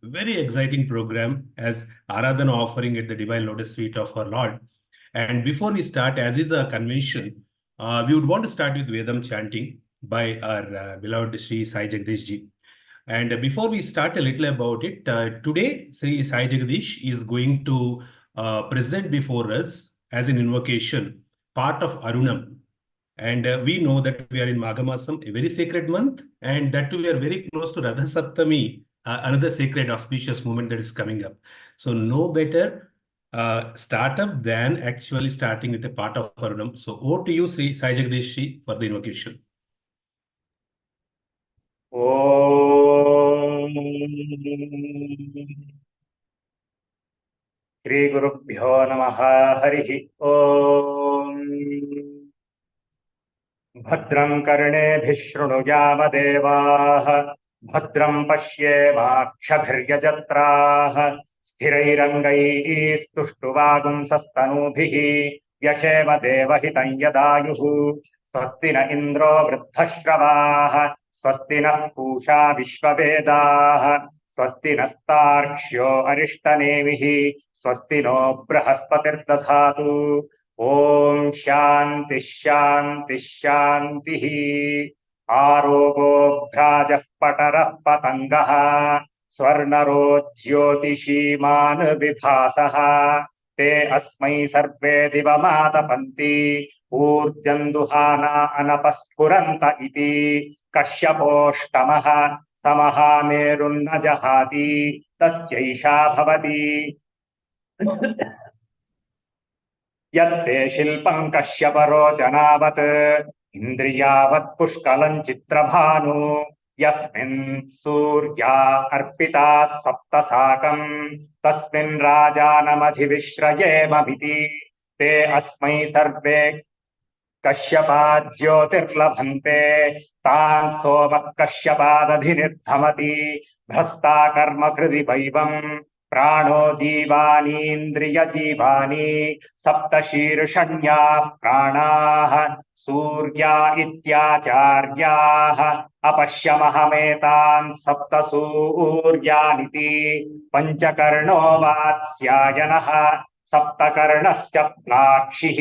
very exciting program as Aradhana offering at the Divine Lotus Feet of our Lord. And before we start, as is a convention, we would want to start with Vedam chanting by our beloved Sri Sai Jagdish Ji. And before we start a little about it, today Sri Sai Jagdish is going to present before us as an invocation part of Arunam. And we know that we are in Magha Masam, a very sacred month, and that too we are very close to Radha Saptami, another sacred auspicious moment that is coming up. So no better startup than actually starting with a part of Arunam. So over to you, Sri Sai Jagdish for the invocation. Om Shri Gurubhyo Namaha Harihi Om Bhadram Karneभिः शृणुयाम देवाः भद्रं पश्येमाक्षभिर्यजत्राः स्थिरैरङ्गैः स्तुष्टुवागुंसस्तनूभिः व्यशेम देवहितं यदायुः स्वस्ति न इन्द्रो वृद्धश्रवाः स्वस्ति नः पूषा विश्ववेदाः स्वस्ति नस्तार्क्ष्यो अरिष्टनेमिः स्वस्ति no बृहस्पतिर्दधातु Om Shanti शांति शांति आरोगो भ्राजः पटरः पतंगः स्वर्णरो ज्योतिषीमान् विभासः ते अस्मै सर्वे दिवमातपन्ति ऊर्जन्दुहाना अनपस्फुरन्त इति कश्यपोष्टमः समहामेरुन्न जहाति तस्यैषा भवति यत्ते शिल्पं कश्यपरोचनावत् इन्द्रियावत् पुष्कलं चित्रभानु यस्मिन् सूर्या अर्पिताः सप्तसाकं तस्मिन् राजानमधिविश्रयेममिति ते अस्मै सर्वे कश्यपा ज्योतिर्लभन्ते तान् सोमः कश्यपादधिनिर्धमति भ्रष्टा कर्म कृदि वैवम् प्राणो जीवानीन्द्रिय जीवानि सप्तशीर्षण्याः प्राणाः सूर्या इत्याचार्याः अपश्यमहमेतान् सप्तसूर्यानिति पञ्चकर्णो वात्स्यायनः सप्तकर्णश्च प्लाक्षिः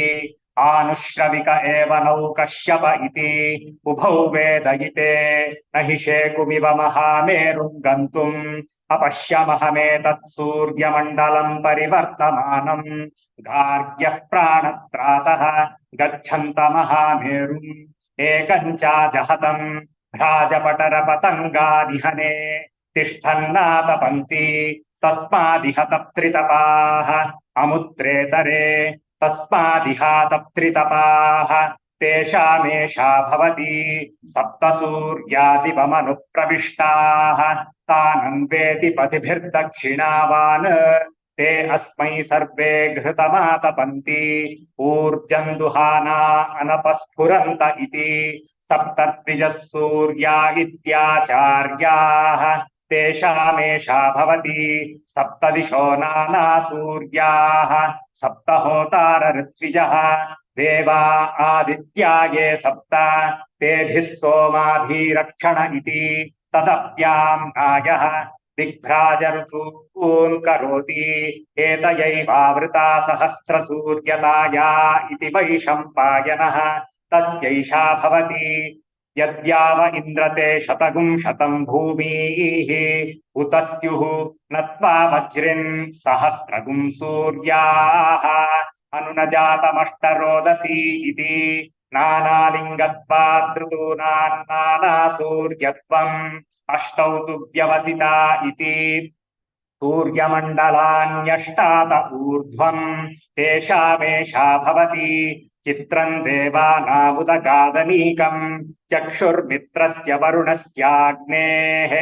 आनुश्रविक एव नौ कश्यप इति उभौ वेदयिते न हि शेकुमिव महामेरुं गन्तुम् अपश्यमहमेतत् सूर्यमण्डलं परिवर्तमानं गार्ग्यः प्राणत्रातः गच्छन्तमहामेरुम् एकं चाजहतं भ्राजपटरपतङ्गादिहने तिष्ठन्नातपन्ति तस्मादिहतप्त्रितपाः अमुत्रेतरे तस्मादिहातप्त्रितपाः तेषामेषा भवति सप्तसूर्यादिवमनुप्रविष्टाः तानन्वेति पथिभिर्दक्षिणावान् ते अस्मै सर्वे घृतमातपन्ति ऊर्जन्दुहाना अनपस्फुरन्त इति सप्तद्विजः सूर्या इत्याचार्याः तेषामेषा भवति सप्तदिशो नाना सूर्याः सप्तहोतार ऋत्विजः देवा आदित्या ये सप्त तेभिः सोमाभिरक्षण इति तदप्यां नायः दिग्भ्राजऋतून् करोति एतयैवावृता सहस्रसूर्यताया इति वैशम्पायनः तस्यैषा भवति यद्याव इन्द्रते शतगुं शतं भूमीः उत स्युः नत्वा वज्रिन् सहस्रगुं सूर्याः अनुनजातमष्टरोदसी इति नानालिङ्गत्वात् ऋतूनां नानासूर्यत्वम् अष्टौ तु व्यवसिता इति सूर्यमण्डलान्यष्टात ऊर्ध्वम् तेषामेषा भवति चित्रं देवानामुदगादनीकम् चक्षुर्मित्रस्य वरुणस्याग्नेः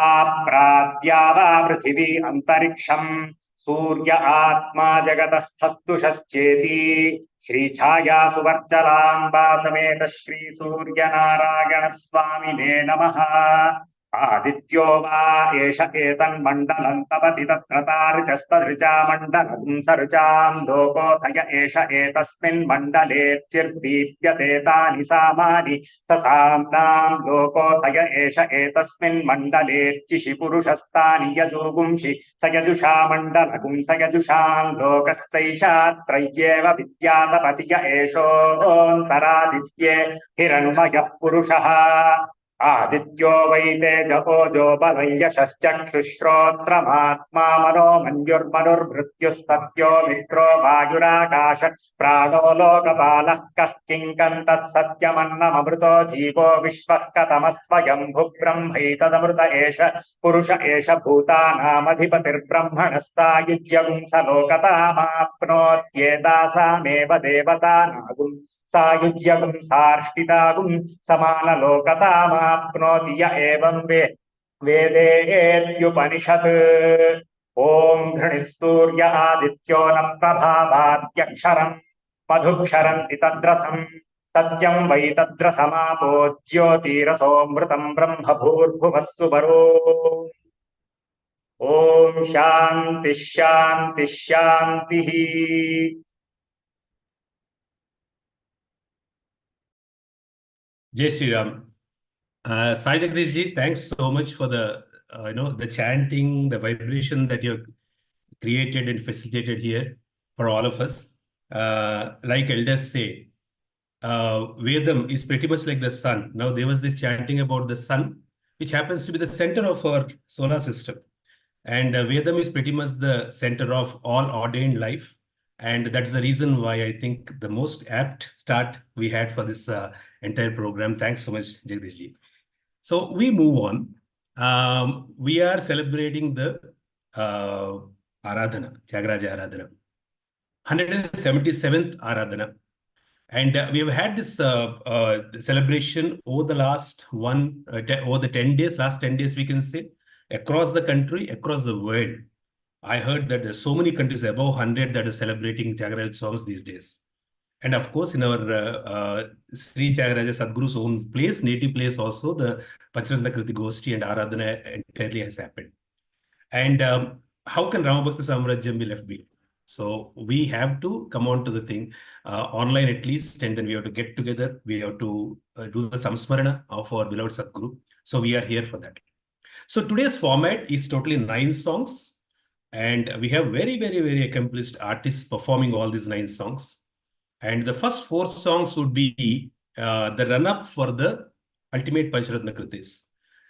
आप्राद्या वा पृथिवी अन्तरिक्षम् सूर्य आत्मा जगतस्थस्तुषश्चेति श्रीछाया सुवर्चलाम्बा समेत श्री सूर्यनारायण स्वामिने नमः। आदित्यो वा एष एतन्मण्डलं तपति तत्र तार्चस्तदृचा मण्डलं सरुचां लोकोऽथय एष एतस्मिन् मण्डलेऽर्चिर्दीप्यते तानि सामानि ससाम्नां लोकोऽथय एष एतस्मिन् मण्डलेऽर्चिषि पुरुषस्तानि यजुर्गुंषि स यजुषा मण्डलगुं स यजुषां लोकस्यैषात्रय्येव विद्यातपति य एषोऽन्तरादित्ये हिरण्मयः पुरुषः आदित्यो वै तेजोजो बलयशश्चक्षुश्रोत्रमात्मा मनो मञ्जुर्मनुर्मृत्युः सत्यो मित्रो वायुराकाश प्राणो लोकपालः कः किङ्कं तत्सत्यमन्नममृतो जीवो विश्वः कथमस्वयम्भुः ब्रह्मैतदमृत एष पुरुष एष भूतानामधिपतिर्ब्रह्मणः सायुज्यं स लोकतामाप्नोत्येतासामेव देवतानागुम् सायुज्यगुं सार्ष्टितागुं समानलोकतामाप्नोति य एवं वेदेत्युपनिषत् ॐ घृणिः सूर्य आदित्यो न प्रभावाद्यक्षरम् मधुक्षरन्ति तद्रसम् सत्यं वै तद्रसमापो ज्योतिरसोऽमृतं ब्रह्म भूर्भुवः सुवरो ॐ शान्तिः शान्तिः शान्तिः। Jai Shri Ram. Sai Jagdish ji, thanks so much for the the chanting, the vibration that you created and facilitated here for all of us. Like elders say, Vedam is pretty much like the sun. Now there was this chanting about the sun, which happens to be the center of our solar system. And Vedam is pretty much the center of all ordained life. And that's the reason why I think the most apt start we had for this entire program. Thanks so much, Jagdish ji. So we move on. We are celebrating the Aradhana, Thyagaraja Aradhana, 177th Aradhana. And we have had this celebration over the last over the 10 days, last 10 days, we can say, across the country, across the world. I heard that there's so many countries, above 100, that are celebrating Thyagaraja songs these days. And of course, in our Sri Thyagaraja Sadguru's own place, native place also, the Pancharatna Kriti Goshti and Aradhana entirely has happened. And how can Rama Bhakti Samrajyam be left behind? So we have to come on to the thing, online at least, and then we have to get together. We have to do the samsmarana of our beloved Sadguru. So we are here for that. So today's format is totally 9 songs. And we have very, very, very accomplished artists performing all these 9 songs. And the first 4 songs would be the run-up for the ultimate Pancharatna Kritis.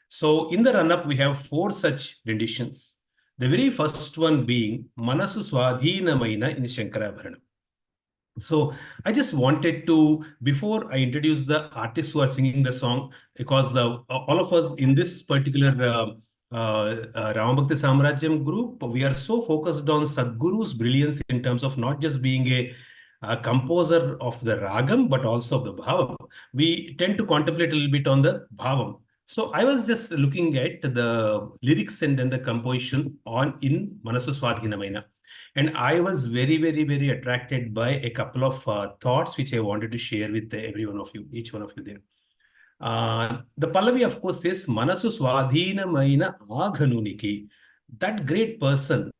So in the run-up, we have 4 such renditions. The very first one being Manasu Swadhinamaina in Shankarabharanam. So I just wanted to, before I introduce the artists who are singing the song, because all of us in this particular Rama Bhakti Samrajyam group, we are so focused on Sadguru's brilliance in terms of not just being a composer of the ragam, but also of the bhavam. We tend to contemplate a little bit on the bhavam. So I was just looking at the lyrics and then the composition in Manasu Swadhinamaina. And I was very, very, very attracted by a couple of thoughts which I wanted to share with every one of you, each one of you there. The Pallavi, of course, says, Manasu Swadhinamaina Aghanuniki. That great person,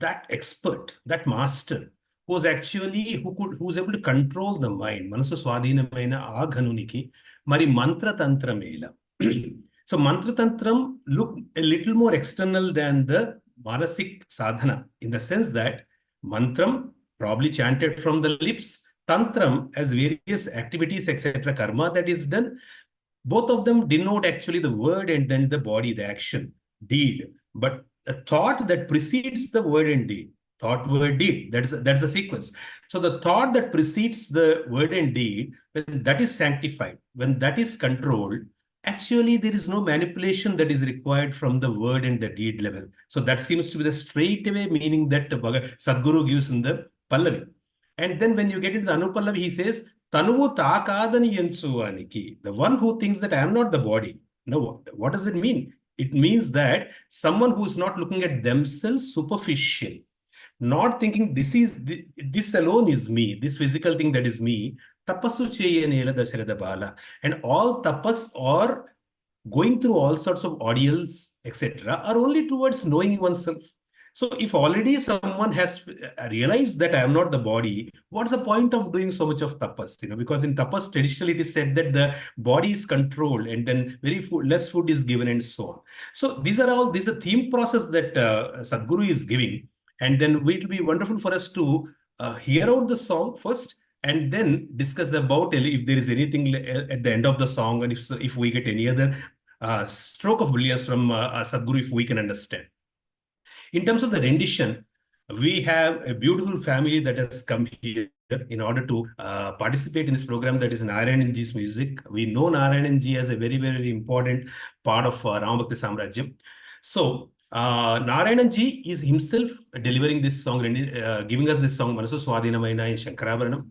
that expert, that master, who's able to control the mind. Manasu Swadhinamaina Aghanuniki. Mari Mantra Tantra Mela. So Mantra Tantram look a little more external than the Manasik sadhana, in the sense that mantram probably chanted from the lips, tantram as various activities, etc., karma that is done. Both of them denote actually the word and then the body, the action, deed. But a thought that precedes the word and deed, thought, word, deed, that's the sequence. So the thought that precedes the word and deed, when that is sanctified, when that is controlled, actually, there is no manipulation that is required from the word and the deed level. So that seems to be the straightaway meaning that Sadguru gives in the Pallavi. And then when you get into the Anupallavi, he says, Tanuvu takadani yansuvaniki. The one who thinks that I am not the body. No, what does it mean? It means that someone who is not looking at themselves superficially, not thinking this alone is me, this physical thing that is me. Tapassu cheyanela dasharatha bala. And all tapas or going through all sorts of audios, etc., are only towards knowing oneself. So if already someone has realized that I am not the body, what's the point of doing so much of tapas? Because in tapas, traditionally it is said that the body is controlled and then less food is given and so on. So this is a theme process that Sadhguru is giving. And then it will be wonderful for us to hear out the song first and then discuss about if there is anything at the end of the song, and if we get any other stroke of brilliance from Sadhguru, if we can understand. In terms of the rendition, we have a beautiful family that has come here in order to participate in this program, that is Narayananji's music. We know Narayananji as a very, very important part of Rama Bhakti Samrajyam. So, Narayananji is himself delivering this song, giving us this song, Manasu Swadhinamaina in Shankarabaranam.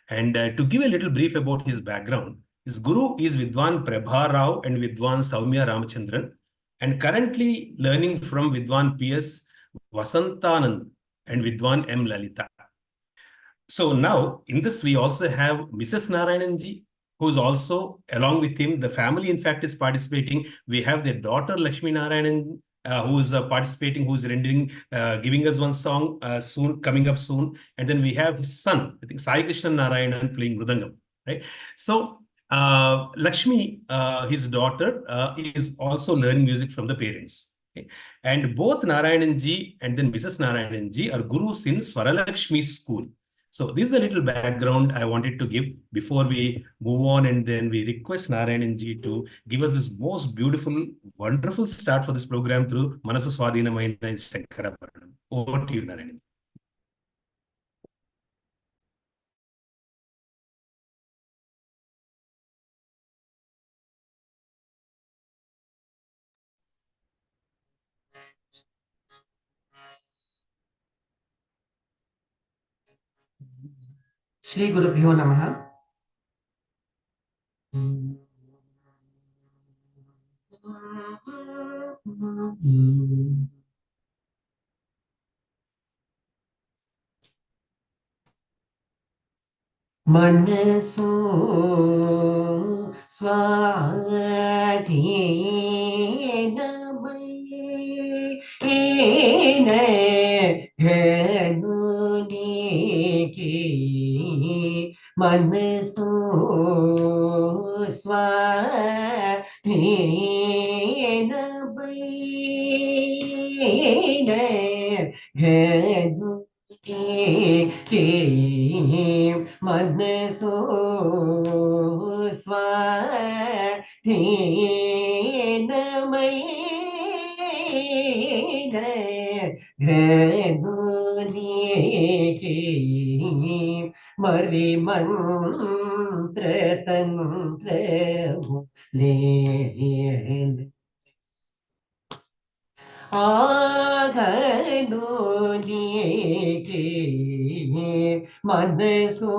And to give a little brief about his background, his guru is Vidwan Prabha Rao and Vidwan Saumya Ramachandran, and currently learning from Vidwan P.S. Vasantanand and Vidwan M. Lalita. So now, in this, we also have Mrs. Narayananji, who is also, along with him, the family, in fact, is participating. We have their daughter, Lakshmi Narayanan, who is participating, who is rendering, giving us one song coming up soon. And then we have his son, I think Sai Krishna Narayanan, playing Mridangam, right? So Lakshmi, his daughter, is also learning music from the parents. Okay? And both Narayananji and then Mrs. Narayananji are gurus in Swaralakshmi school. So this is a little background I wanted to give before we move on, and then we request Narayananji to give us this most beautiful, wonderful start for this program through Manasu Swadhinamaina Shankarabaranam. Over to you, Narayananji. Shri Gurubhyo Namaha. Manasu Swadhinamaina Ghanuniki Manasu Swadhinamaina Ghanuniki Manasu Swadhinamaina Ghanuniki Mari mantra tantra len Agaduniki Manasu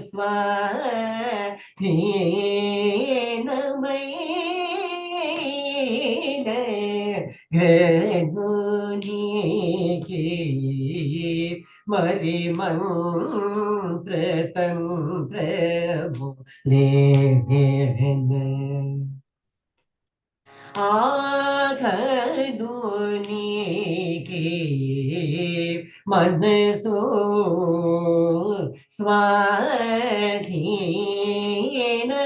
Swadhinamaina Ghanuniki Mari mantra tantra len Agaduniki Manasu Swadhinamaina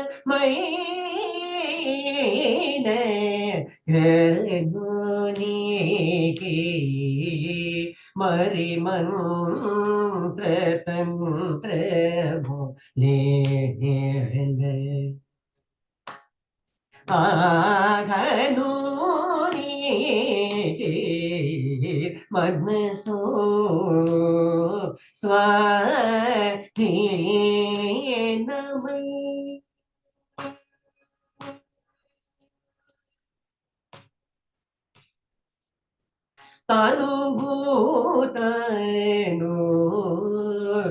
Ghanuniki Mari mantra tantra len Agaduniki Manasu Swadhinamaina Talugutanu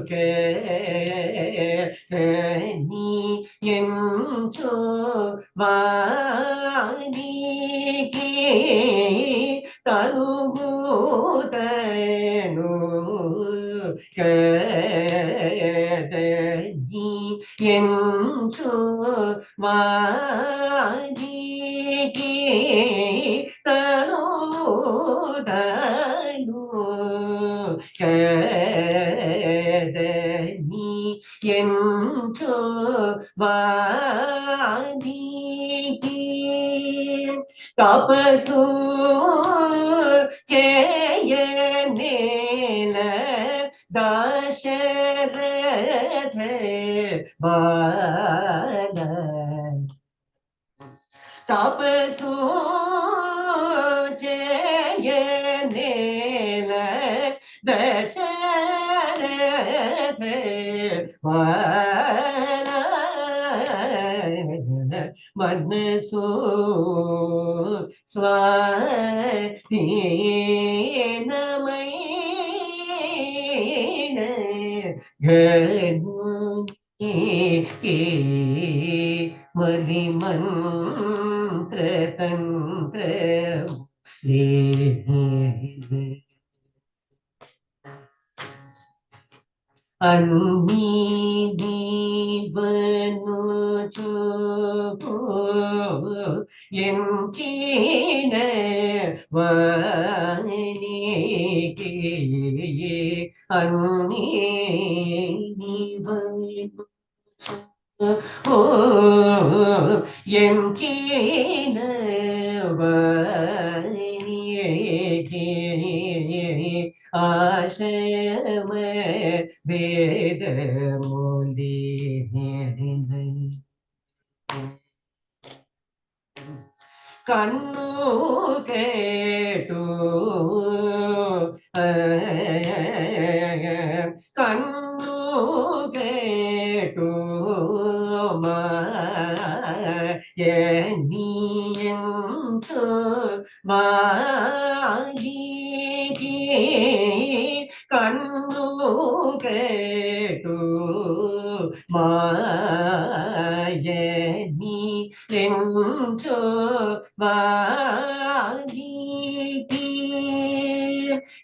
Keni Yencho Vaniki Talugutanu Keni Yencho Vaniki ತನು ಕದನಿ ಎಂಚೋ ವಾದಿ ತಪಸು చేయనేల దశరథ బాల తపసు చేయనేల దశరథ బాల మనసు స్వాధీనమైన మరి మంత్ర తంత్ర అన్నీ దీవనుచు ఎంచిన వానికి అన్నీ దీవనుచు ఎంచిన వానికి ఆశమ వేదములి కన్ను కేటు కన్ను కేటు మాయనియంచు మాగి కన్ను కేటు మాయని ఎంచు మాగి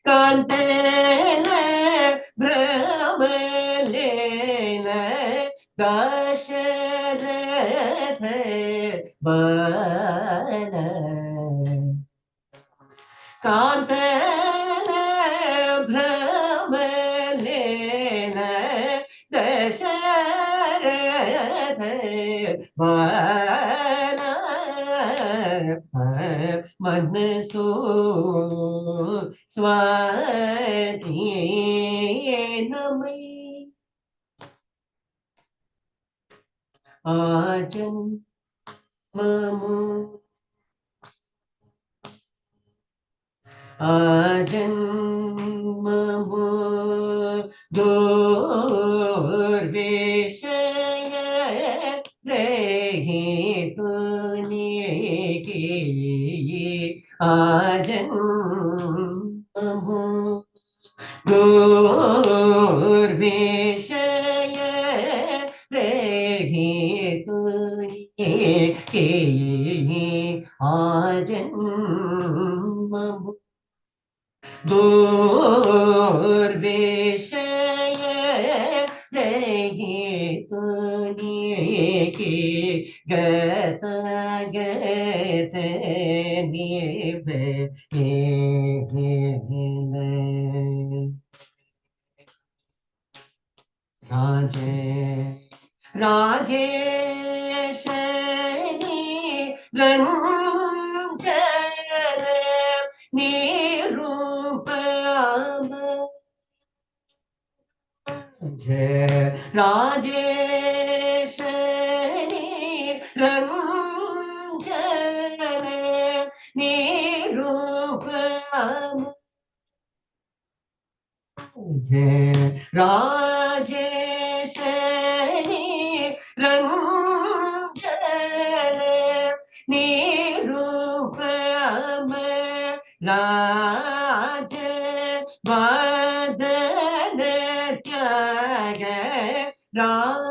కాంతల భ్రమలేల దశరథ బాల కాంతల భ్రమలేల దశరథ బాల మనసు స్వాధీనమై ఆజన్మము ఆజన్మము దుర్విషయ రహితునికి ఆజన్మము దుర్విషయ రహితునికి ఆజన్మము దుర్విషయ రహితునికి గతగత రాజే రాజేశని రంజన నిరూపమ రాజేశని రంజన నిరూపమ రాజేశని రంజన నిరూపమ రాజ వదన త్యాగ రాజ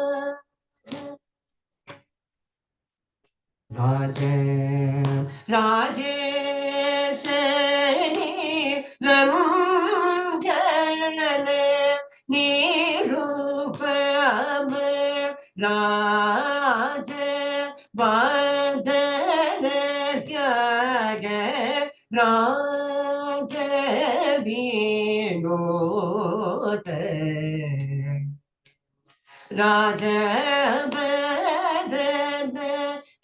రాజేశని రంజన నిరూపమ రాజ వదన త్యాగ विनोद राजबदन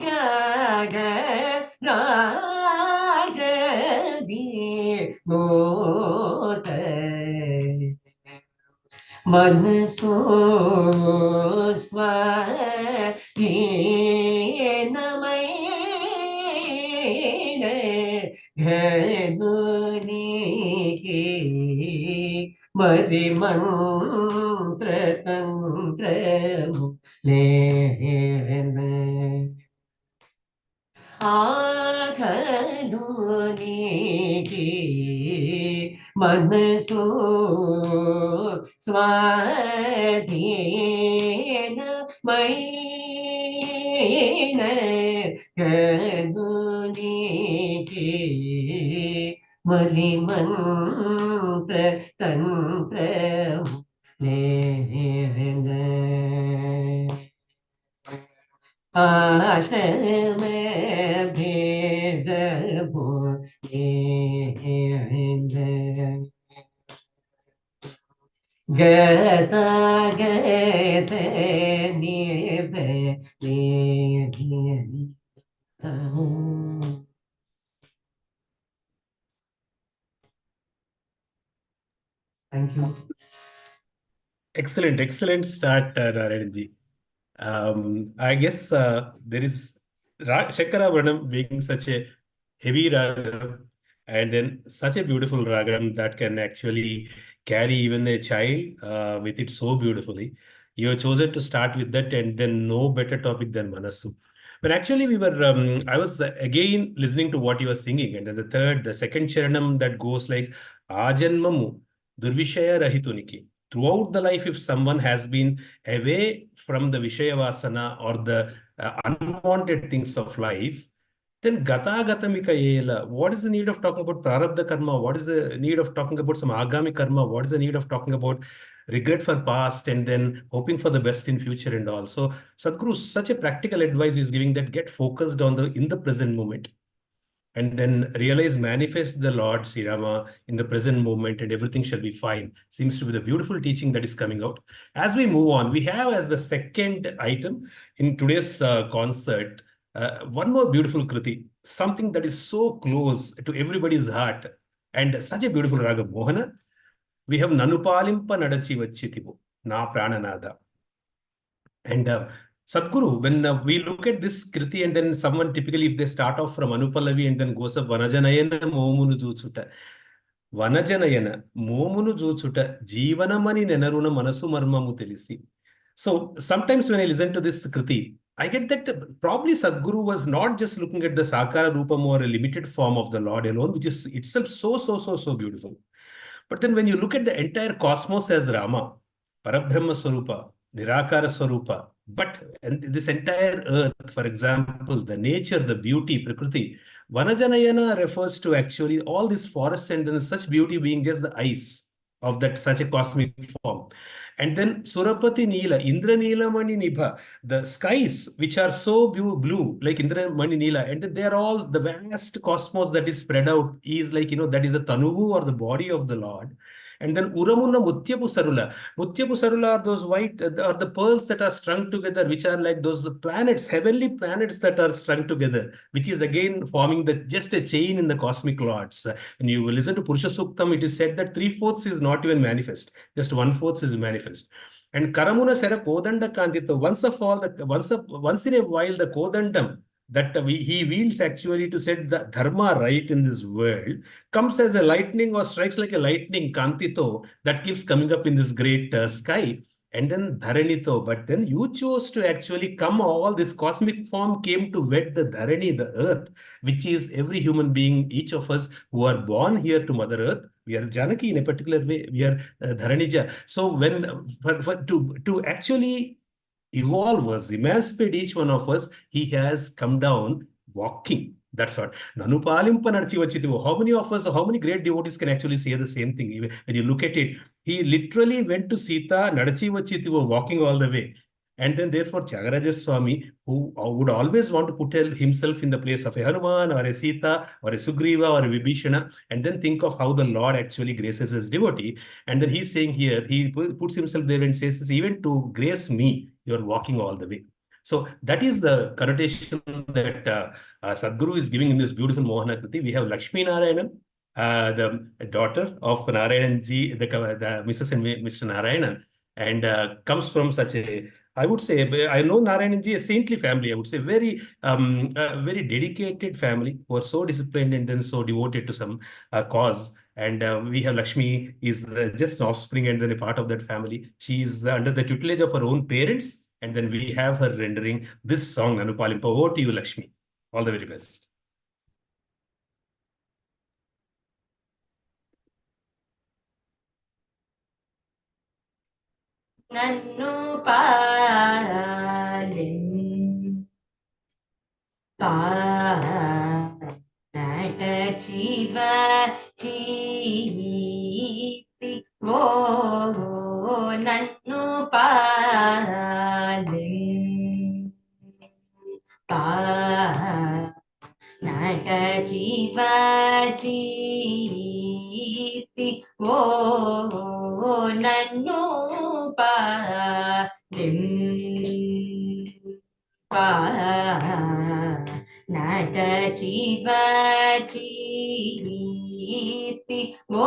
त्याग राज विनोद मन सो स्वहीनमय घनुनी की मरि मंत्र तंत्र लेन आखनुनी की मनसो स्वाधीन मयीन कनुनी की मलिमंत्र तंत्र लेन आश्रम भेद गता गत निभ Thank you. Excellent start, Narayanji. I guess there is Shankara Vranam being such a heavy ragam and then such a beautiful ragam that can actually carry even a child with it so beautifully. You have chosen to start with that, and then no better topic than Manasu. But actually, I was again listening to what you were singing, and then the second charanam that goes like Ajanmamu Durvishaya Rahituniki. Throughout the life, if someone has been away from the Vishayavasana or the unwanted things of life, then Gata Gatamika Yela, what is the need of talking about Prarabdha Karma? What is the need of talking about some Agami Karma? What is the need of talking about regret for past and then hoping for the best in future and all? So Sadhguru, such a practical advice is giving that get focused on in the present moment. And then realize, manifest the Lord Sri Rama in the present moment and everything shall be fine. Seems to be the beautiful teaching that is coming out. As we move on, we have as the second item in today's concert, one more beautiful Kriti, something that is so close to everybody's heart and such a beautiful Raga Mohana. We have Nanupalimpa Nadachi Vachitivu, Na Prananada. And Sadhguru, when we look at this Kriti and then someone typically, if they start off from Anupallavi and then goes up Vanajanayana Momunu Juchuta, Vanajanayana Momunu Juchuta, Jeevanamani Nenaruna Manasu Marmamu Telisi. So sometimes when I listen to this Kriti, I get that probably Sadhguru was not just looking at the Sakara Rupam or a limited form of the Lord alone, which is itself so beautiful. But then when you look at the entire cosmos as Rama, Parabrahma Swarupa, Nirakara Swarupa, and this entire earth, for example, the nature, the beauty, Prakriti, Vanajanayana refers to actually all these forests and then such beauty being just the ice of that such a cosmic form. And then Surapati Neela, Indra Neela Mani Nibha, the skies which are so blue, like Indra Mani Neela, and then they're all the vast cosmos that is spread out is like, that is the Tanuvu or the body of the Lord. And then Uramuna Mutyapu Sarula. Mutyapu Sarula are those white, are the pearls that are strung together, which are like those planets, heavenly planets that are strung together, which is again forming just a chain in the cosmic lords. When you listen to Purusha Suktam, it is said that 3/4 is not even manifest, just 1/4 is manifest. And Karamuna Sera Kodanda Kandita, once in a while, the Kodandam that he wields actually to set the dharma right in this world comes as a lightning or strikes like a lightning kantito that keeps coming up in this great sky. And then Dharanito, but then you chose to actually come, all this cosmic form came to wet the Dharani, the earth, which is every human being, each of us who are born here to Mother Earth. We are Janaki in a particular way, we are Dharanija. So when, to actually evolve us, emancipate each one of us, he has come down walking. That's what. How many of us, how many great devotees can actually say the same thing? When you look at it, he literally went to Sita, Nadachi Vachitivo, walking all the way. And then therefore Thyagaraja Swami, who would always want to put himself in the place of a Hanuman or a Sita or a Sugriva or a Vibhishana, and then think of how the Lord actually graces his devotee. And then he's saying here, he puts himself there and says, even to grace me, you're walking all the way. So that is the connotation that Sadhguru is giving in this beautiful Mohana Kriti. We have Lakshmi Narayanan, the daughter of Narayanan ji, the Mrs. and Mr. Narayanan, and comes from such a, I would say, I know Narayanan ji, a saintly family. I would say very dedicated family who are so disciplined and then so devoted to some cause. And we have Lakshmi is just an offspring and then a part of that family. She is under the tutelage of her own parents. And then we have her rendering this song, Anupalimpa. Over to you, Lakshmi. All the very best. నన్ను పాలట జీవ జీతి ఓ నన్ను నట జీవ జీతి ఓ నన్ను నట జీవ జీతి ఓ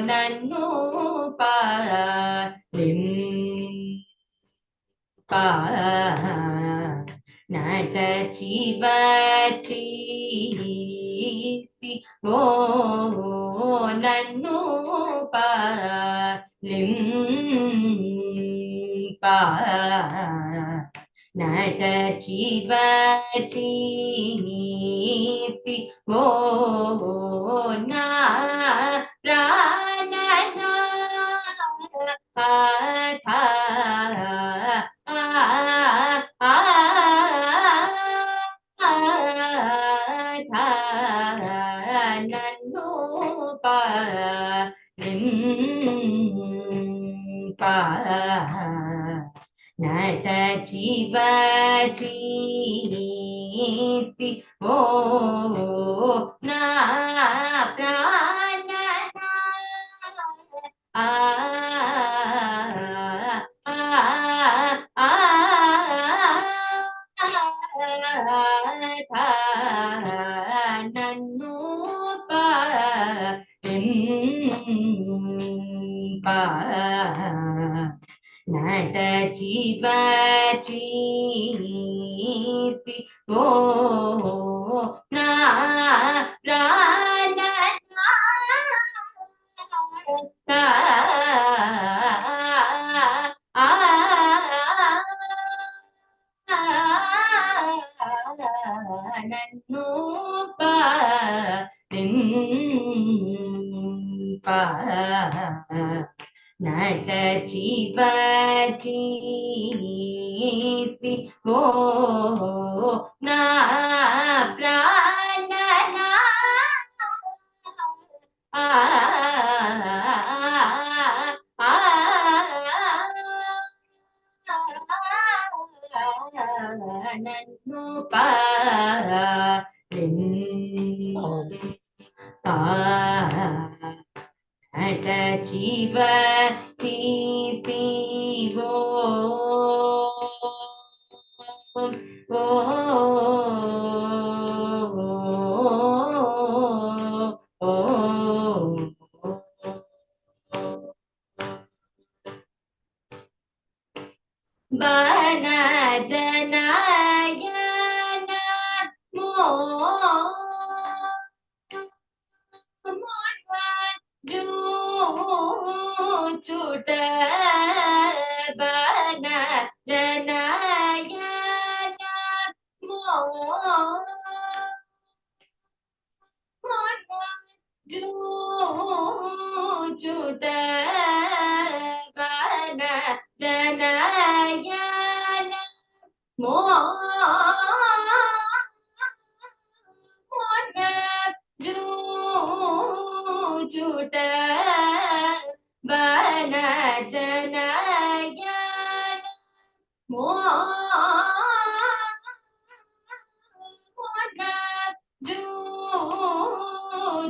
నన్ను నట జీవ జీతి ఓ నన్ను నట జీవ జీతి ఓ నా ప్రాణనాథ నన్ను నట జీవ జీతి ఓ నా నన్ను నట జీవ జీతి ఓ నా నన్ను నట జీవ జీతి ఓ నా నన్ను నట జీవ జీతి ఓ బన జనయన జూచుట బన జనయన జూచుట బన జనయన జూచుట బన జనయన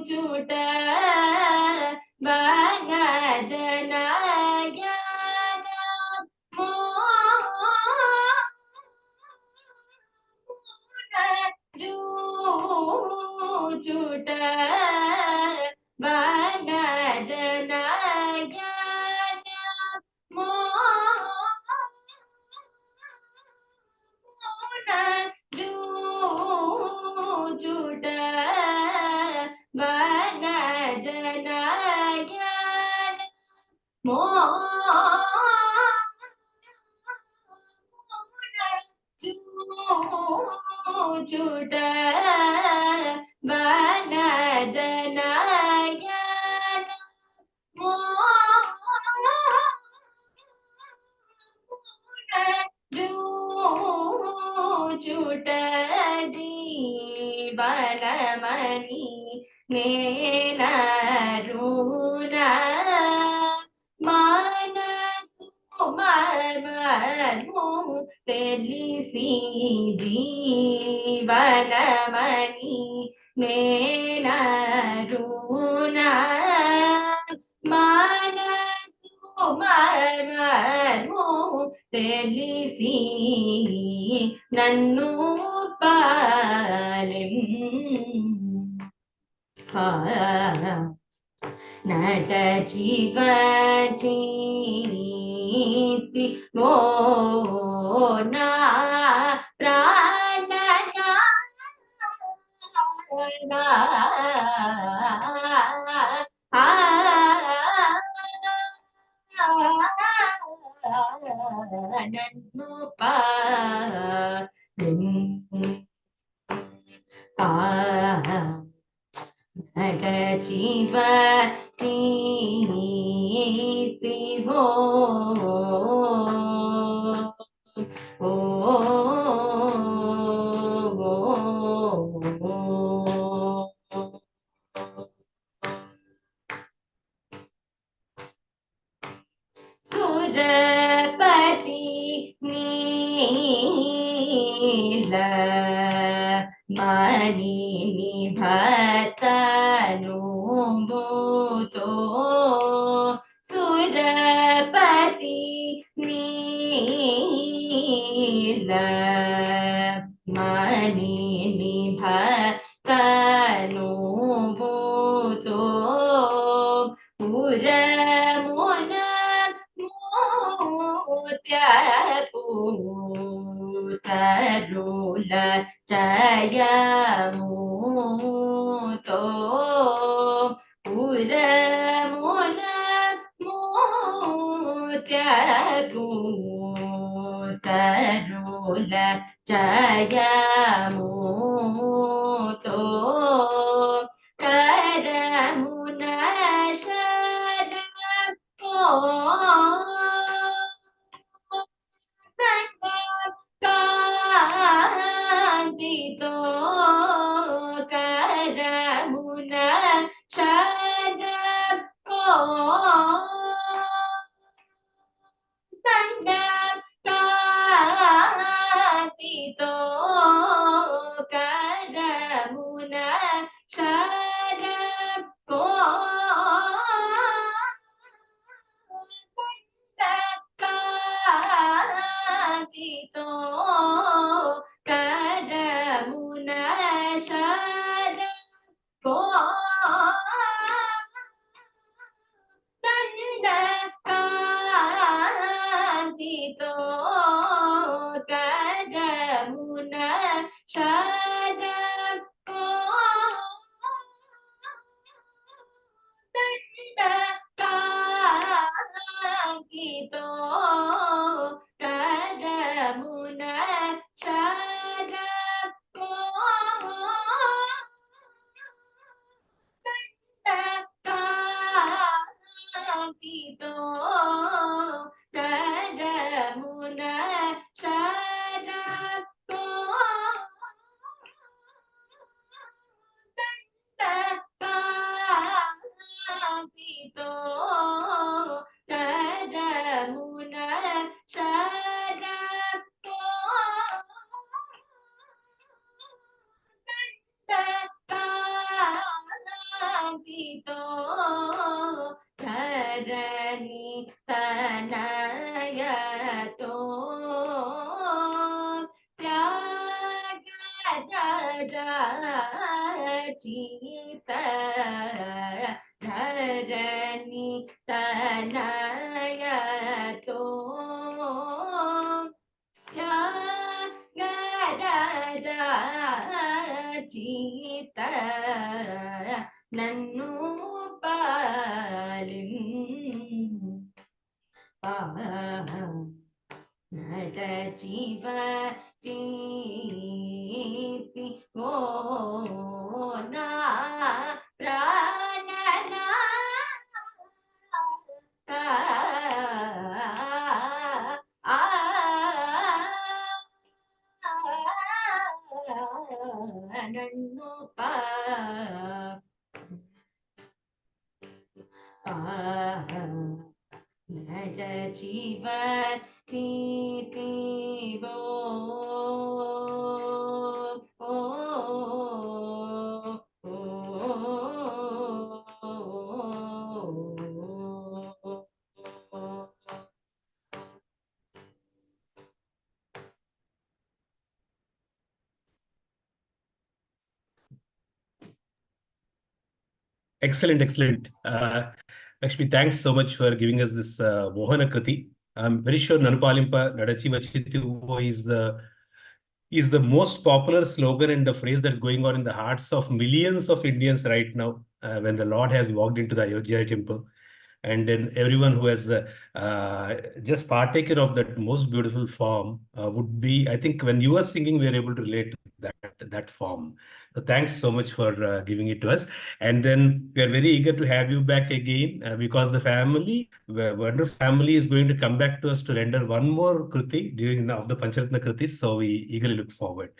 जुट बन जनाय जुट बन जनाय जुट बन जनाय जुट बन जनाय जुट जीवन मणि नेन ऋण मानसु मर्मु తెలిసి జీవన మణి నేన రుణ మానసు మర్మము తెలిసి నన్ను పాలిం నట జీవ జీతి ఓ నా ప్రాణ నన్ను నట జీవ జీతి ఓ సురపతి నీల మణి నిభతను భూతో సురపతి నీల మణి నిభతను భూతో పురమున సరుల జయముతో పురమున మూత్యపు సరుల జయముతో కరమున శరకో కాంతితో కరమున శరకో దండ కాంతితో కరమున శరకో కాంతితో కరమున శరకో దండ కాంతితో కరమున శరకో దండ కాంతితో కరమున శరకో దండ కాంతితో కరమున శరకో దండ కాంతితో కరమున శరకో Tito Dharani Tanayato Thyagaraja Chita Dharani Tanayato Thyagaraja Chita Nannu Palin Nada Jiva Jiti Mona Pranana Nannu Nada Jiva Titi Bo Excellent, excellent. Lakshmi, thanks so much for giving us this Mohana Kriti. I'm very sure Nanupalimpa Nadachi Vachitivo is the most popular slogan and the phrase that's going on in the hearts of millions of Indians right now when the Lord has walked into the Ayodhya temple. And then everyone who has just partaken of that most beautiful form would be, I think when you are singing, we are able to relate to that form. So thanks so much for giving it to us. And then we are very eager to have you back again because the wonderful family is going to come back to us to render one more Kriti during of the Pancharatna Kritis. So we eagerly look forward.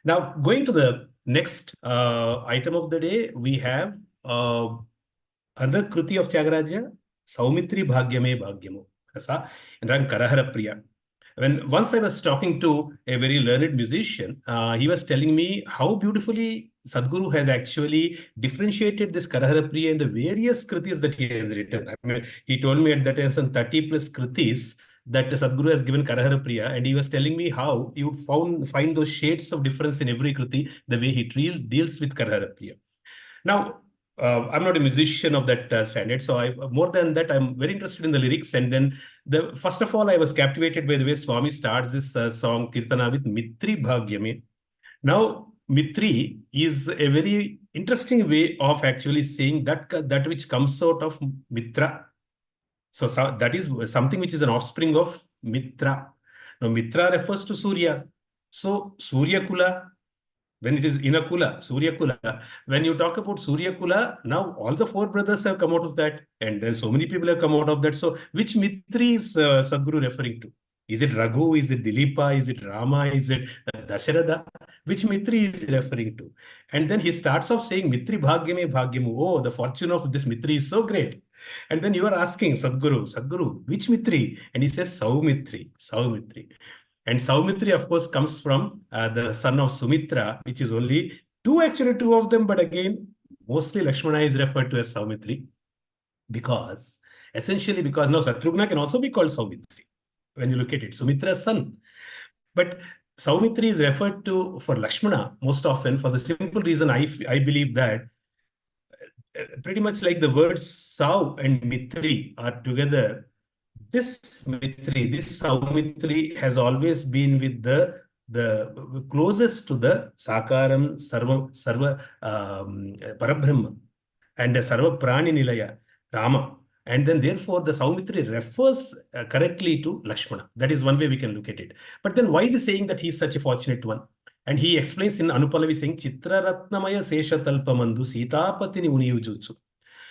Now, going to the next item of the day, we have another Kruti of Thyagaraja, Saumitri Bhagyame Bhagyamo, Kasa, and Rang Karahara Priya. When once I was talking to a very learned musician, he was telling me how beautifully Sadhguru has actually differentiated this Karahara Priya in the various Kritis that he has written. I mean, he told me at that time some 30 plus Kritis that Sadhguru has given Karahara Priya, and he was telling me how you find those shades of difference in every Kriti, the way he deals with Karahara Priya. Now, I'm not a musician of that standard, so more than that, I'm very interested in the lyrics. And then, first of all, I was captivated by the way Swami starts this song Kirtana with Mitri Bhagyame. Now, Mitri is a very interesting way of actually saying that which comes out of Mitra. So that is something which is an offspring of Mitra. Now, Mitra refers to Surya. So, Surya Kula. When it is in a Kula, Surya Kula, when you talk about Surya Kula, now all the four brothers have come out of that, and then so many people have come out of that. So, which Mitri is Sadhguru referring to? Is it Raghu? Is it Dilipa? Is it Rama? Is it Dasharatha? Which Mitri is he referring to? And then he starts off saying, Mitri Bhagyame Bhagyamu. Oh, the fortune of this Mitri is so great. And then you are asking Sadhguru, which Mitri? And he says, Saumitri. And Saumitri, of course, comes from the son of Sumitra, which is only two of them. But again, mostly Lakshmana is referred to as Saumitri because now Satrughna can also be called Saumitri when you look at it, Sumitra's son. But Saumitri is referred to for Lakshmana most often for the simple reason I believe that pretty much like the words Sau and Mitri are together. This Saumitri has always been with the closest to the Sakaram Sarva Parabrahma and Sarva Prani Nilaya Rama. And then therefore the Saumitri refers correctly to Lakshmana. That is one way we can look at it. But then why is he saying that he is such a fortunate one? And he explains in Anupalavi saying, Chitra Ratnamaya Sesha Talpamandu Sitapatini Uniyujutsu.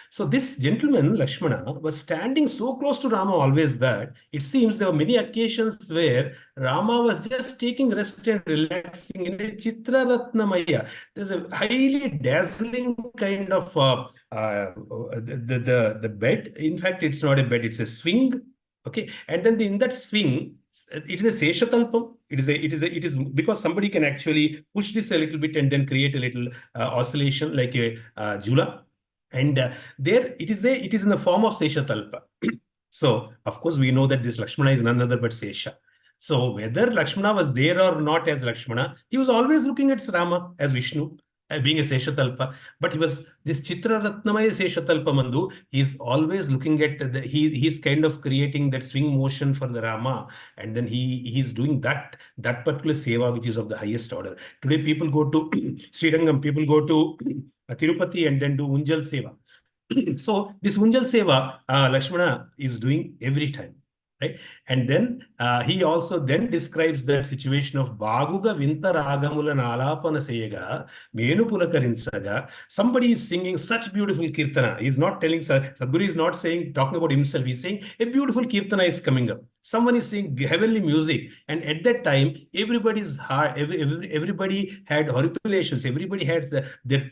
So this gentleman, Lakshmana, was standing so close to Rama always that it seems there were many occasions where Rama was just taking rest and relaxing in a Chitra Ratnamaya. There's a highly dazzling kind of the bed. In fact, it's not a bed, it's a swing. Okay. And then in that swing, it is a Seshatalpam. It is because somebody can actually push this a little bit and then create a little oscillation like a Jula. And there it is in the form of Seshatalpa. So, of course, we know that this Lakshmana is none other but Sesha. So, whether Lakshmana was there or not as Lakshmana, he was always looking at Rama as Vishnu, being a Seshatalpa. But he was this Chitra Ratnamaya Seshatalpa Mandu. He's always looking at he's kind of creating that swing motion for the Rama, and then he's doing that particular seva which is of the highest order. Today, people go to Srirangam, people go to Tirupati and then do Unjal Seva. So this Unjal Seva, Lakshmana is doing every time, right? And then he also then describes that situation of Baguga Vinta Ragamula Nalapana Seyega, Menu Pulakarinsaga. Somebody is singing such beautiful Kirtana. He's not telling, Sadhguru is not saying, talking about himself. He's saying a beautiful Kirtana is coming up. Someone is saying heavenly music. And at that time, everybody's heart, everybody had horripilations. Everybody had their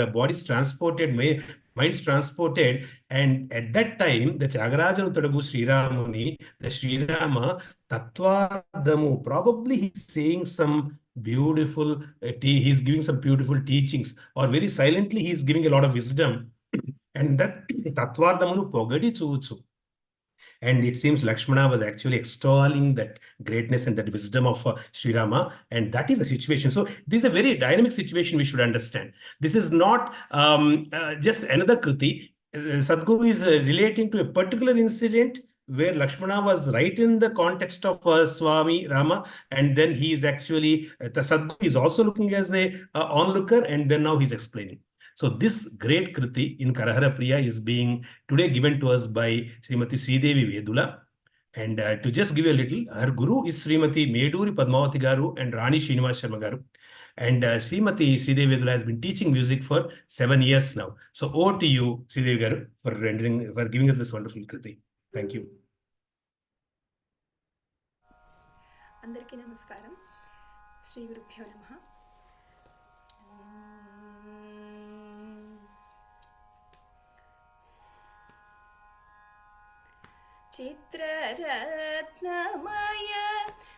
bodies transported, minds transported. And at that time, the Thyagaraja Tadagu Sri Ramuni, the Sri Rama, Tattvadamu, probably he's saying some beautiful, he's giving some beautiful teachings, or very silently he's giving a lot of wisdom. And that Tattvadamunu Pogadi Chuchu. And it seems Lakshmana was actually extolling that greatness and that wisdom of Sri Rama. And that is the situation. So this is a very dynamic situation we should understand. This is not just another Kriti. Sadhguru is relating to a particular incident where Lakshmana was right in the context of Swami Rama. And then he is actually, the Sadhguru is also looking as a onlooker. And then now he's explaining. So this great Kriti in Karahara Priya is being today given to us by Srimati Sridevi Vedula. And to just give you a little, her guru is Srimati Meduri Padmavati Garu and Rani Srinivas Sharma Garu. And Srimati Sridevi Vedula has been teaching music for 7 years now. So over to you, Sridevi Garu, for giving us this wonderful Kriti. Thank you. Andariki namaskaram. Sri Gurubhyo Namaha. Chitraratnamaya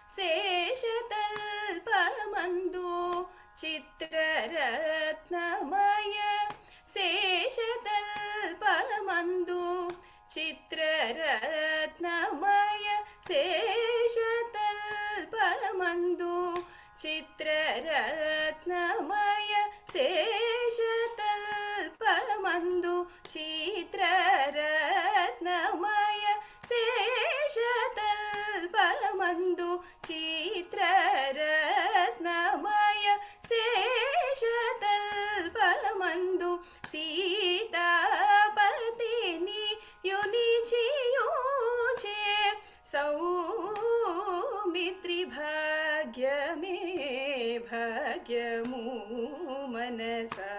Seshatalpamandu Chitraratnamaya Seshatalpamandu Chitraratnamaya Seshatalpamandu Chitraratnamaya Seshatalpamandu Chitraratnamaya Seshatalpamandu Chitraratnamaya Seshatalpamandu Sitapatini Yunichiyuche Saumitri Bhagyame Bhagyamu Manasa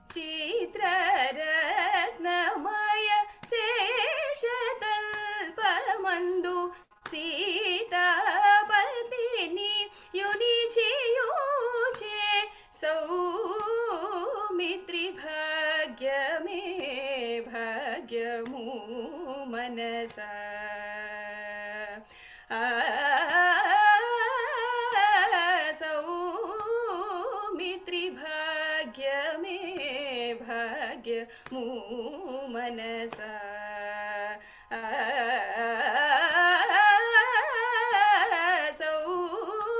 Chitraratnamaya Seshatalpamandu Sitapatini Yunichiyuche Saumitri Bhagyame Bhagyamu Manasa Saumitri Bhagyame Bhagyamu Manasa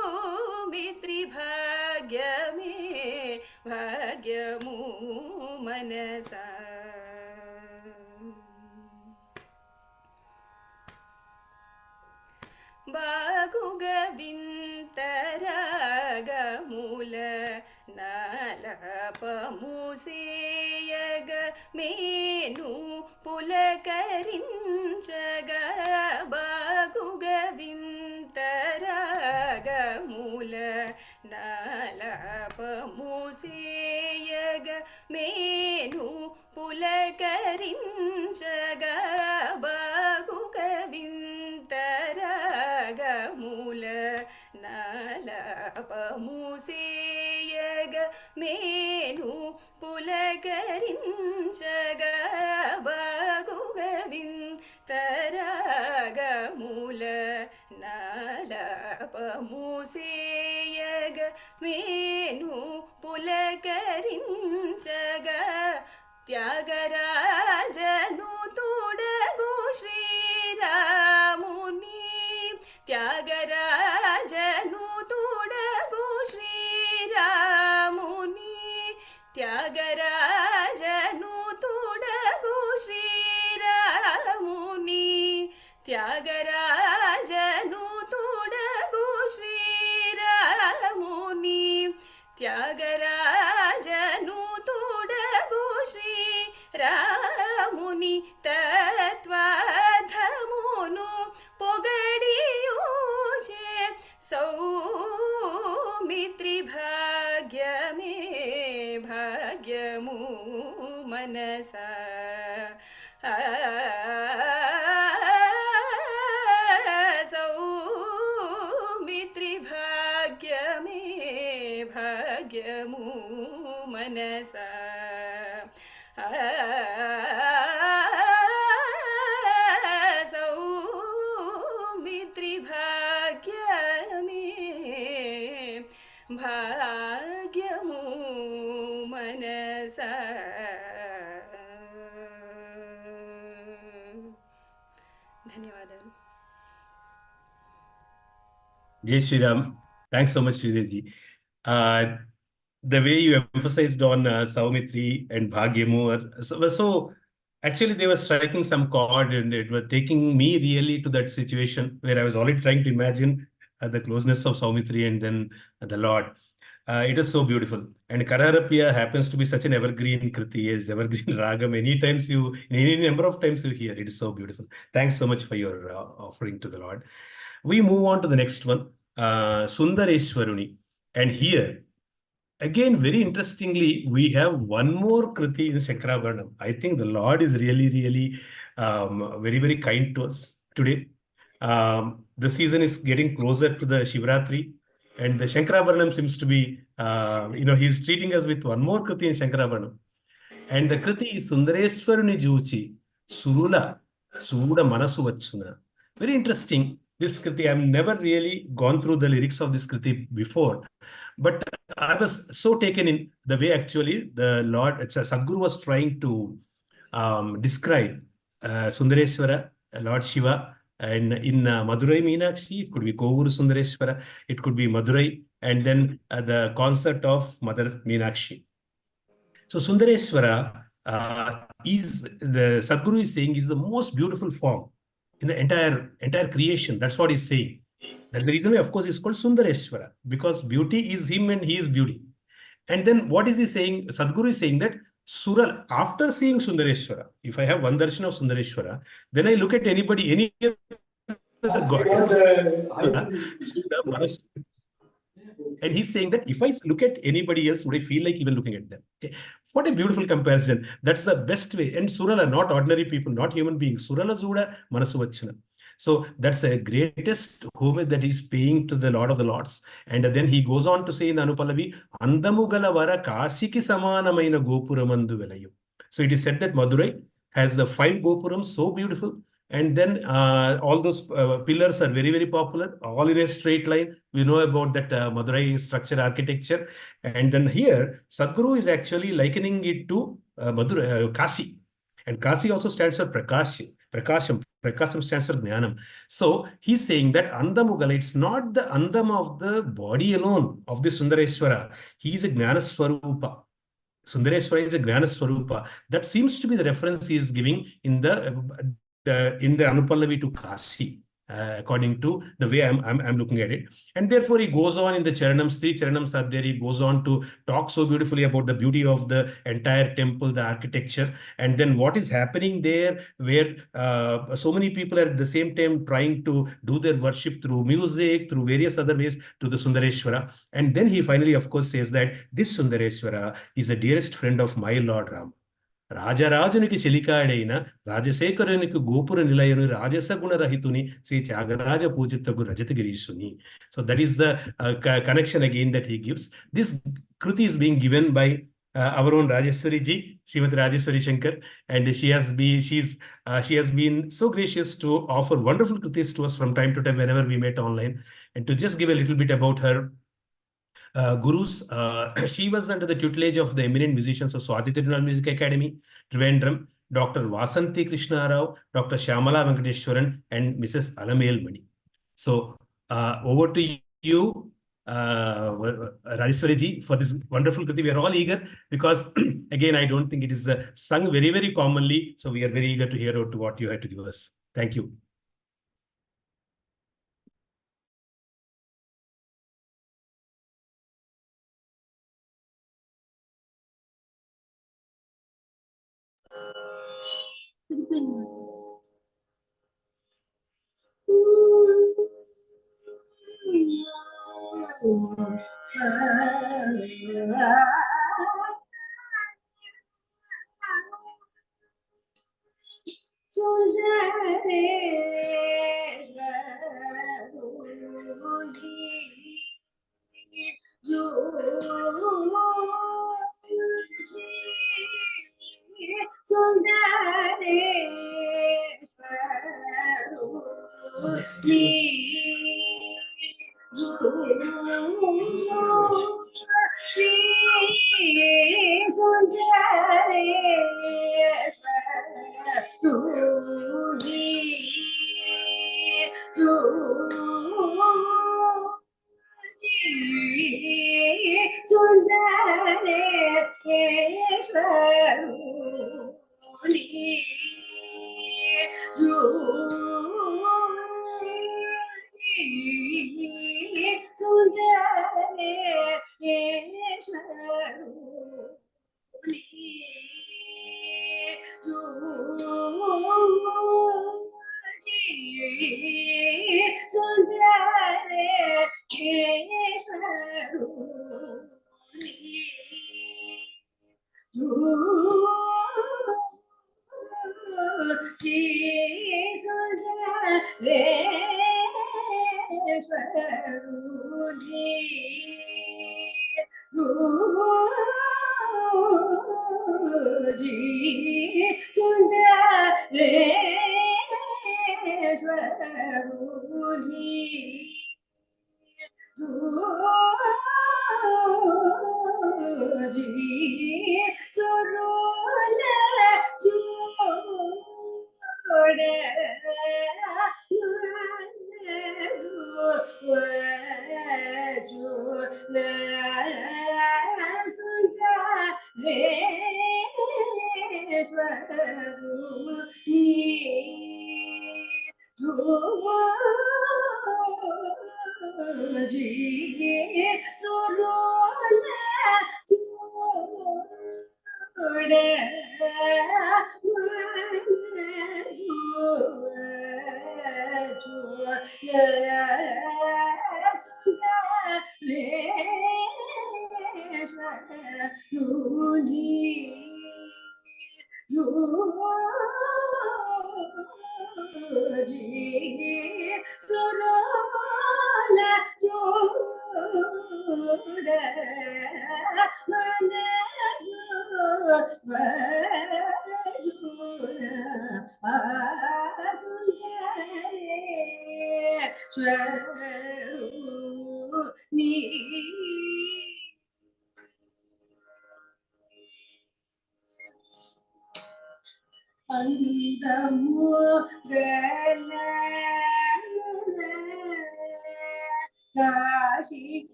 Saumitri Bhagyame Bhagyamu Manasa Baguga Bintaragamula Nalapamuseyaga Menu Pulakarinchaga Baguga Bintaragamula Nalapamuseyaga Menu Pulakarinchaga Baguga Bintaragamula Nalapamuseyaga Menu Pulakarinchaga Baguga Bintaragamula Nalapamuseyaga మేను పులకరించగా త్యాగరాజను తోడగు శ్రీరాముని త్యాగరాజను తోడగు శ్రీరాముని త్యాగరాజను తోడగు శ్రీరాముని త్యాగరాజను తోడగు శ్రీరాముని త్యాగరాజను తోడగు శ్రీరాముని తత్వాధమును పొగడియూచే సౌమిత్రి భాగ్యమే భాగ్యము మనసా సౌమిత్రి భాగ్యమే భాగ్యము మనసా సౌమిత్రి భాగ్యమే భాగ్యము మనసా. ధన్యవాదాలు. Jai Shri Ram. Thanks so much, Sridevi. The way you emphasized on Saumitri and Bhagyamu, so actually they were striking some chord and it was taking me really to that situation where I was already trying to imagine the closeness of Saumitri and then the Lord. It is so beautiful. And Kararapya happens to be such an evergreen kriti, evergreen ragam. Any number of times you hear, it is so beautiful. Thanks so much for your offering to the Lord. We move on to the next one, Sundareshwaruni. And here, again, very interestingly, we have one more kriti in Shankarabharanam. I think the Lord is really, really very, very kind to us today. The season is getting closer to the Shivratri. And the Shankarabharanam seems to be, he's treating us with one more kriti in Shankarabharanam. And the kriti is Sundareshwaruni Juchi, Surula, Suda Manasu Vachuna. Very interesting. This kriti, I've never really gone through the lyrics of this kriti before, but I was so taken in the way actually the Lord, Sadhguru was trying to describe Sundareshwara, Lord Shiva, and in Madurai Meenakshi, it could be Kovuru Sundareshwara, it could be Madurai, and then the concept of Mother Meenakshi. So Sundareshwara is, the Sadhguru is saying, is the most beautiful form in the entire creation. That's what he's saying. That's the reason why, of course, he's called Sundareshwara, because beauty is him and he is beauty. And then what is he saying? Sadhguru is saying that Sural, after seeing Sundareshwara, if I have one darshan of Sundareshwara, then I look at any other god. And he's saying that if I look at anybody else, would I feel like even looking at them? Okay. What a beautiful comparison. That's the best way. And Surala, not ordinary people, not human beings. Surala Zuda Manasuvachana. So that's the greatest homage that he's paying to the Lord of the Lords. And then he goes on to say in Anupallavi, Andamugala Vara Kasiki Samanamaina Gopuramandu Velayu. So it is said that Madurai has the 5 Gopurams, so beautiful. And then all those pillars are very, very popular, all in a straight line. We know about that Madurai structure architecture. And then here, Sadhguru is actually likening it to Madurai, Kasi. And Kasi also stands for Prakasham. Prakasham stands for Jnanam. So he's saying that Andamugala, it's not the Andam of the body alone of the Sundareshwara. He is a Jnana Swarupa. Sundareshwara is a Jnana Swarupa. That seems to be the reference he is giving in the Anupallavi to Kasi, according to the way I'm looking at it. And therefore he goes on in the Charanams, 3 Charanams are there. He goes on to talk so beautifully about the beauty of the entire temple, the architecture, and then what is happening there, where so many people are at the same time trying to do their worship through music, through various other ways to the Sundareshwara. And then he finally, of course, says that this Sundareshwara is the dearest friend of my Lord Ram. రాజరాజునికి చెలికాడైన రాజశేఖరునికి గోపుర నిలయను రాజసగుణ రహితుని Shri Tyagaraja పూజితగు రజతగిరీశుని. So that is the connection again that he gives. This kruti is being given by our own Rajeshwari ji, Srimati Rajeshwari Shankar, and she has been so gracious to offer wonderful krutis to us from time to time whenever we met online. And to just give a little bit about her, gurus. She was under the tutelage of the eminent musicians of Swati Tirunal Music Academy, Trivandrum, Dr. Vasanthi Krishna Rao, Dr. Shyamala Venkateshwaran, and Mrs. Alamel Mani. So over to you, Rajeshwari ji, for this wonderful Kriti. We are all eager because, again, I don't think it is sung very, very commonly. So we are very eager to hear out what you had to give us. Thank you.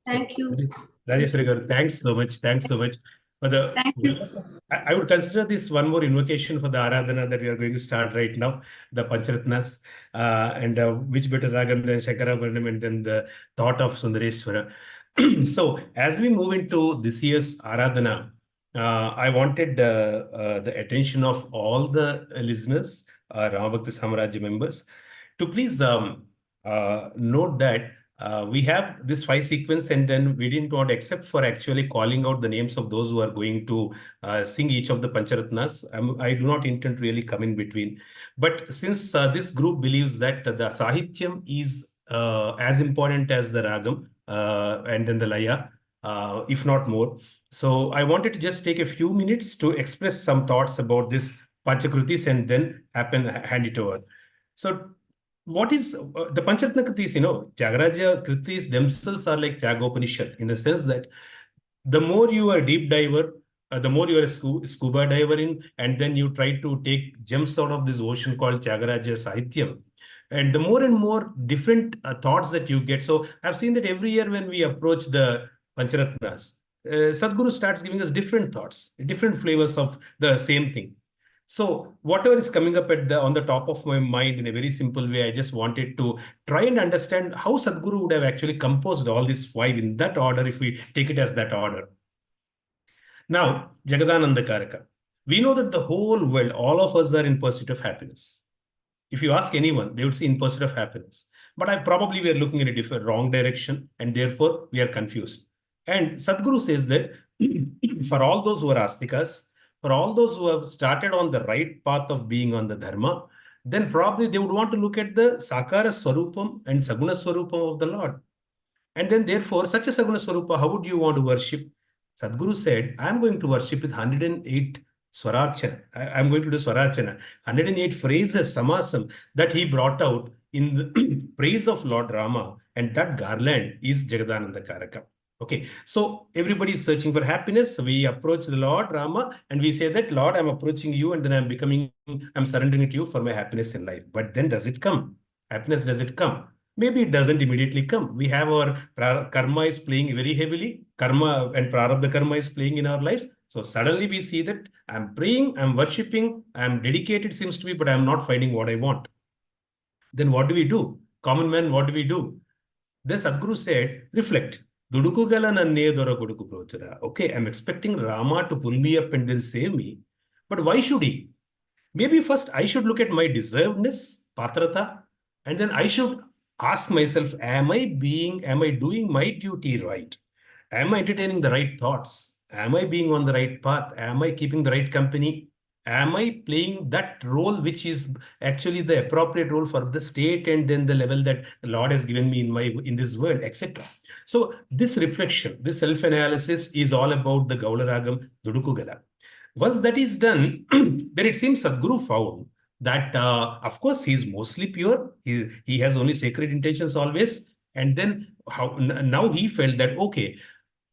Thank you. Rajeshwari garu, thanks so much. Thanks so much for the. Thank you. I would consider this one more invocation for the Aradhana that we are going to start right now, the Pancharatnas, and which better ragam than Shankaravarnam and then the thought of Sundareshwara. So, as we move into this year's Aradhana, I wanted the attention of all the listeners, Rama Bhakti Samrajyam members, to please note that we have this 5 sequence, and then we didn't want, except for actually calling out the names of those who are going to sing each of the Pancharatnas. I do not intend to really come in between. But since this group believes that the Sahityam is as important as the Ragam and then the Laya, if not more. So I wanted to just take a few minutes to express some thoughts about this Panchakrutis and then hand it over. So what is the Pancharatna Kritis? Thyagaraja Kritis themselves are like Tyagopanishad in the sense that the more you are a deep diver, the more you are a scuba diver in, and then you try to take gems out of this ocean called Thyagaraja Sahityam. And the more and more different thoughts that you get. So I've seen that every year when we approach the Pancharatnas, Sadhguru starts giving us different thoughts, different flavors of the same thing. So whatever is coming up on the top of my mind in a very simple way, I just wanted to try and understand how Sadhguru would have actually composed all these five in that order, if we take it as that order. Now, Jagadananda Karaka. We know that the whole world, all of us are in pursuit of happiness. If you ask anyone, they would say in pursuit of happiness. But we are looking in a different, wrong direction, and therefore we are confused. And Sadhguru says that for all those who are astikas, for all those who have started on the right path of being on the dharma, then probably they would want to look at the Sakara Swarupam and Saguna Swarupam of the Lord. And then therefore, such a Saguna Swarupa, how would you want to worship? Sadhguru said, I am going to worship with 108 Swararchana. I am going to do Swararchana. 108 phrases, samasam, that he brought out in the praise of Lord Rama. And that garland is Jagadananda Karaka. Okay, so everybody is searching for happiness. We approach the Lord Rama and we say that, Lord, I'm approaching you and then I'm surrendering to you for my happiness in life. But then does it come? Happiness, does it come? Maybe it doesn't immediately come. We have our karma is playing very heavily. Karma and prarabdha karma is playing in our lives. So suddenly we see that I'm praying, I'm worshipping, I'm dedicated, seems to be, but I'm not finding what I want. Then what do we do? Common man, what do we do? Then Sadhguru said, reflect. Okay, I'm expecting Rama to pull me up and then save me. But why should he? Maybe first I should look at my deservedness, patrata, and then I should ask myself, am I doing my duty right? Am I entertaining the right thoughts? Am I being on the right path? Am I keeping the right company? Am I playing that role which is actually the appropriate role for the state and then the level that the Lord has given me in this world, etc. So this reflection, this self-analysis is all about the Gaularagam Dudukugala. Once that is done, then it seems Sadhguru found that, of course, he is mostly pure. He has only sacred intentions always. And then now he felt that, okay,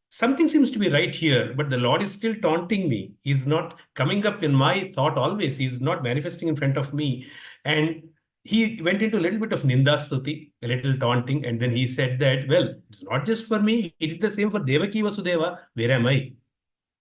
something seems to be right here, but the Lord is still taunting me. He's not coming up in my thought always. He's not manifesting in front of me. And he went into a little bit of Nindastuti, a little taunting. And then he said that, well, it's not just for me. He did the same for Devaki Vasudeva. Where am I?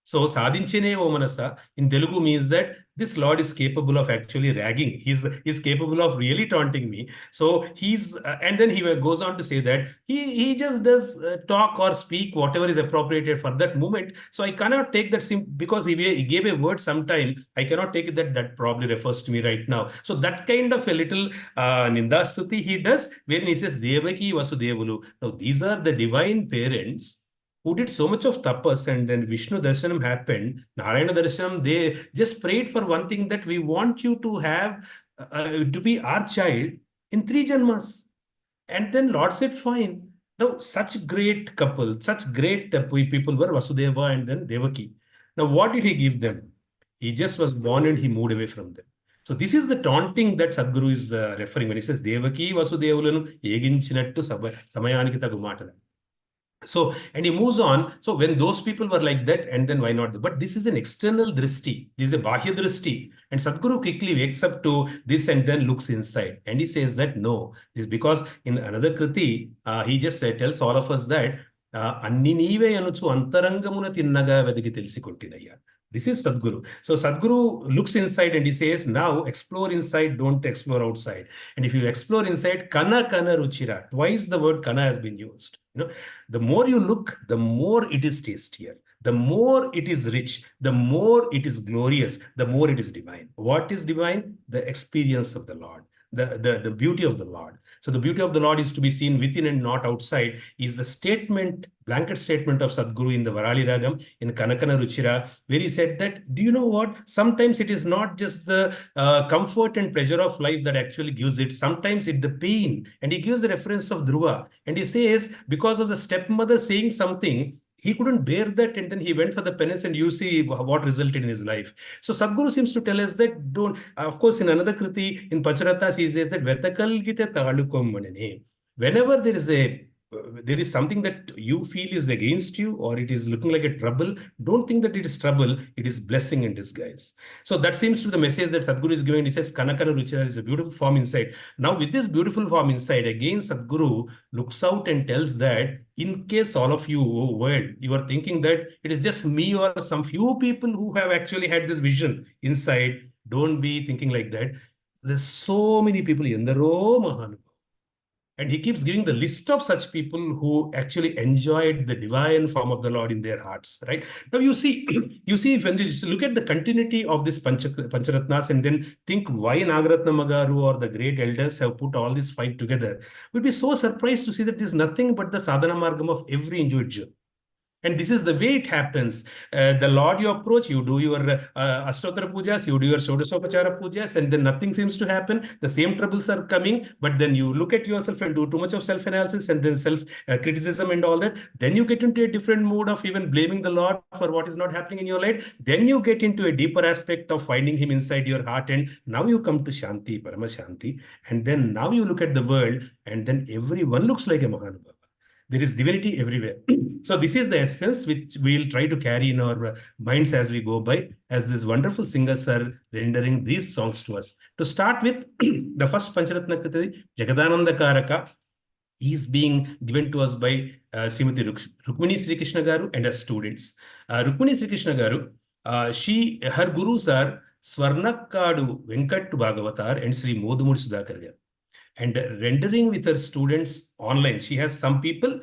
So sadinchene o manasa in Telugu means that this Lord is capable of actually ragging. He's capable of really taunting me. So and then he goes on to say that he just does talk or speak whatever is appropriate for that moment. So I cannot take that because he gave a word sometime. I cannot take it that probably refers to me right now. So that kind of a little Nindastuti he does, wherein he says Devaki Vasudevulu. Now these are the divine parents who did so much of tapas, and then Vishnu Darshanam happened, Narayana Darshanam, they just prayed for one thing, that we want you to have, to be our child in 3 janmas. And then Lord said, fine. Now, such great couple, such great people were Vasudeva and then Devaki. Now, what did he give them? He just was born and he moved away from them. So this is the taunting that Sadhguru is referring when he says, Devaki Vasudevulanu eginchinattu samayaniki tagu matala. So, and he moves on. So when those people were like that, and then why not? But this is an external drishti. This is a bahya drishti. And Sadhguru quickly wakes up to this and then looks inside. And he says that no, this is because in another kriti, he just tells all of us that Anni neeve anuchu antarangamuna tinnaga vedigi telisikontinayya. This is Sadhguru. So Sadhguru looks inside and he says, now explore inside, don't explore outside. And if you explore inside, kana ruchira, twice the word kana has been used. The more you look, the more it is tastier. The more it is rich, the more it is glorious, the more it is divine. What is divine? The experience of the Lord. The beauty of the Lord. So the beauty of the Lord is to be seen within and not outside, is the statement, blanket statement of Sadhguru in the Varali Ragam, in Kanakana Ruchira, where he said that, do you know what? Sometimes it is not just the comfort and pleasure of life that actually gives it. Sometimes it's the pain. And he gives the reference of Dhruva. And he says, because of the stepmother saying something, he couldn't bear that, and then he went for the penance, and you see what resulted in his life. So Sadhguru seems to tell us that don't, of course, in another kriti, in Pacharatas, he says that Vetakalgita Talukom Manane. Whenever there is something that you feel is against you, or it is looking like a trouble, don't think that it is trouble, it is blessing in disguise. So that seems to be the message that Sadhguru is giving. He says, Kanakana Ruchira is a beautiful form inside. Now with this beautiful form inside, again Sadhguru looks out and tells that, in case all of you, oh world, you are thinking that it is just me or some few people who have actually had this vision inside, Don't be thinking like that. There's so many people, Endaro Mahanubavu. And he keeps giving the list of such people who actually enjoyed the divine form of the Lord in their hearts, right? Now you see, when you look at the continuity of this Pancharatnas and then think why Nagaratna Magaru or the great elders have put all these five together, we'd be so surprised to see that there's nothing but the sadhana margam of every individual. And this is the way it happens. The Lord you approach, you do your Ashtottara pujas, you do your Shodasopachara pujas, and then nothing seems to happen. The same troubles are coming, but then you look at yourself and do too much of self-analysis and then self-criticism and all that. Then you get into a different mood of even blaming the Lord for what is not happening in your life. Then you get into a deeper aspect of finding Him inside your heart. And now you come to Shanti, Parama Shanti. And then now you look at the world, and then everyone looks like a Mahanubhava. There is divinity everywhere. So this is the essence which we'll try to carry in our minds as we go by, as these wonderful singers are rendering these songs to us. To start with, the first Pancharatna Kriti, Jagadananda Karaka, is being given to us by Srimati Rukmini Sri Krishna Garu and her students. Rukmini Sri Krishna Garu, her gurus are Swarnakkadu Venkat Bhagavatar and Sri Modumuri Sudhakar Garu. And rendering with her students online. She has some people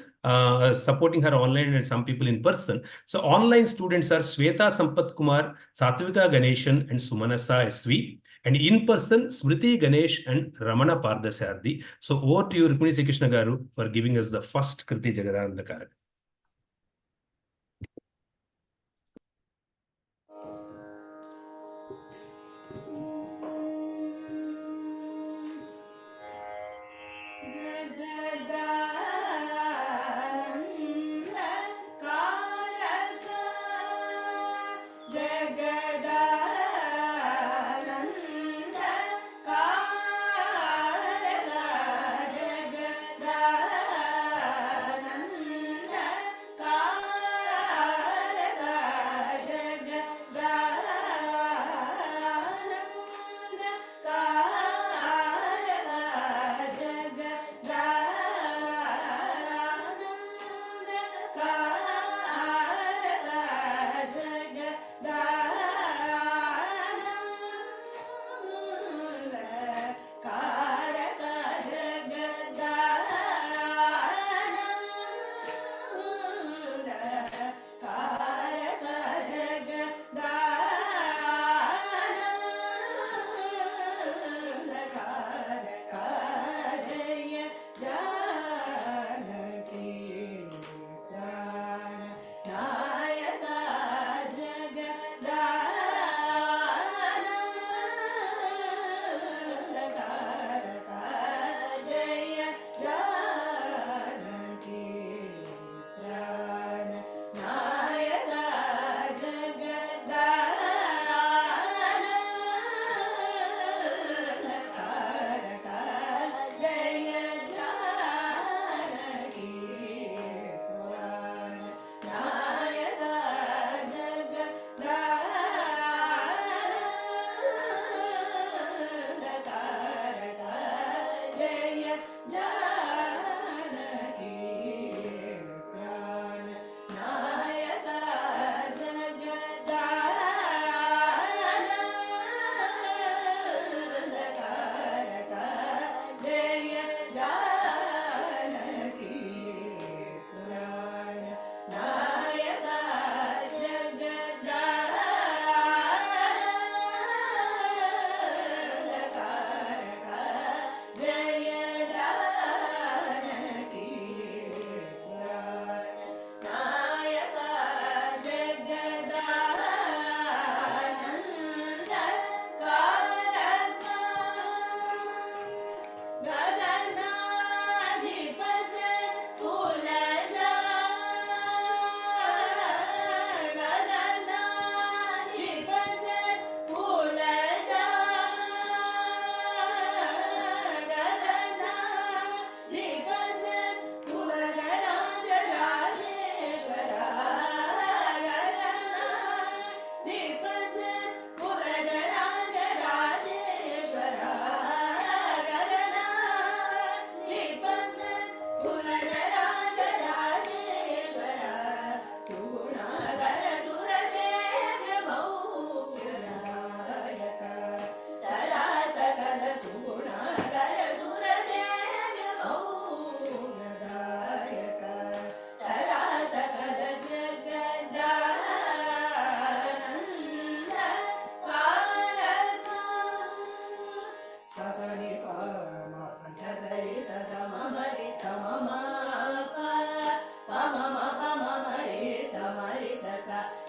supporting her online and some people in person. So online students are Sweta Sampath Kumar, Satvika Ganeshan, and Sumanasa SV. And in person, Smriti Ganesh and Ramana Pardasardi. So over to you, Rukmini Sri Krishna Garu, for giving us the first Kriti Jagadananda Karaka.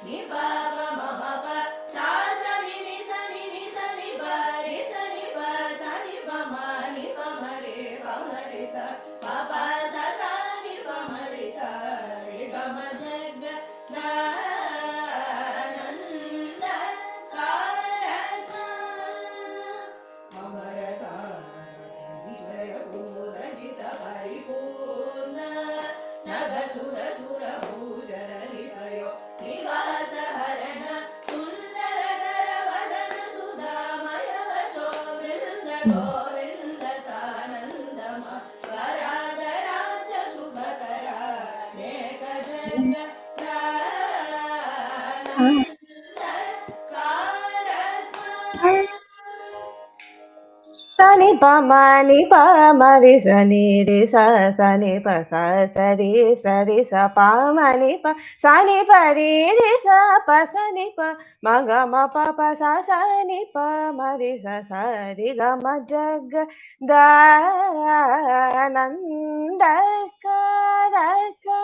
ni pa pa ma ma pa sa sa ni ni sa ni pa re sa ni pa ma ni pa ma re sa pa pa sa sa ni pa ma re sa re ga ma jag da nanda karaka amarata vijaya bodhita paripurna nagasura sura bhujana nipayo निवास हरण सुंदर कर वदन सुधामय वचो वृंद गोविंद सानंदम वराज राज शुभ करा नेक जग प्रानंद कारक Sani pa ma ni pa ma ri sa ni ri sa sa ni pa sa ri sa pa ma ni pa sa ni pa ri sa pa sa ni pa ma ga ma pa pa sa ni pa ma ri sa ri ga ma jag da nanda ka ra ka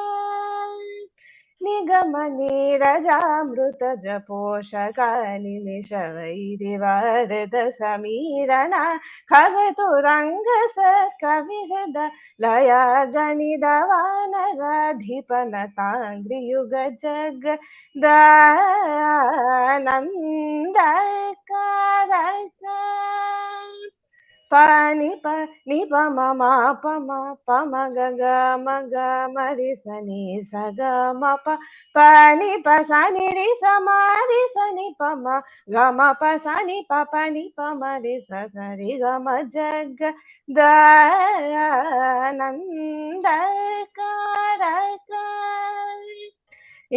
निगम नीरजामृत जपोषका निमिष वैरिवर्द समीरणा खगतुरंग सत्कविहृद लया गणित वानराधिपनतांग्रियुग जग दानंद कारक pani pa ni pa ma ma pa ma ga ga ma ri sa ni sa ga ma pa ni pa sa ni ri sa ma ri sa ni pa ma ga ma pa sa ni pa ni pa ma ri sa ri ga ma jag da nanda karaka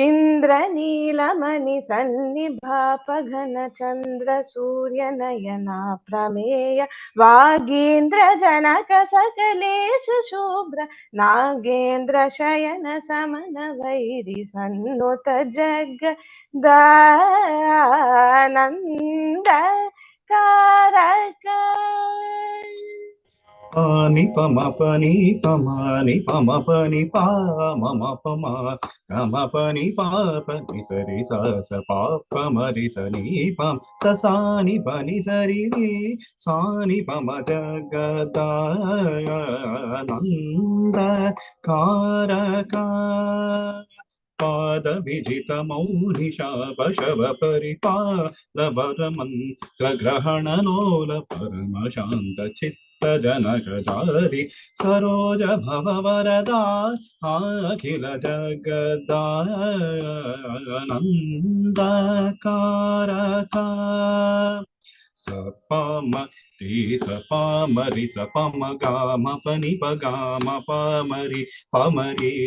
इंद्रनीलमणि सन्निभापघन Chandra सूर्य नयना प्रमेय वागीन्द्र जनक सकलेषु शुभ्र नागेन्द्र शयन समन वैरि सन्नुत जग दानन्द कारक Pani pama pani pama ni pama pani pa mama pama kama pani pa pani sari sa sa pa pama ri sa ni pam sa sa ni pani sari ni sa ni pama jagada nanda karaka पादविजितमौनिशापशव परिपालवरमन्त्रग्रहणलोल परमशान्तचित्तजनकजारि Saroj भववरदा अखिल जगदानन्दकारका सपम ri sa pa ma ri sa pa ma ga ma pa ni pa ga ma pa ma ri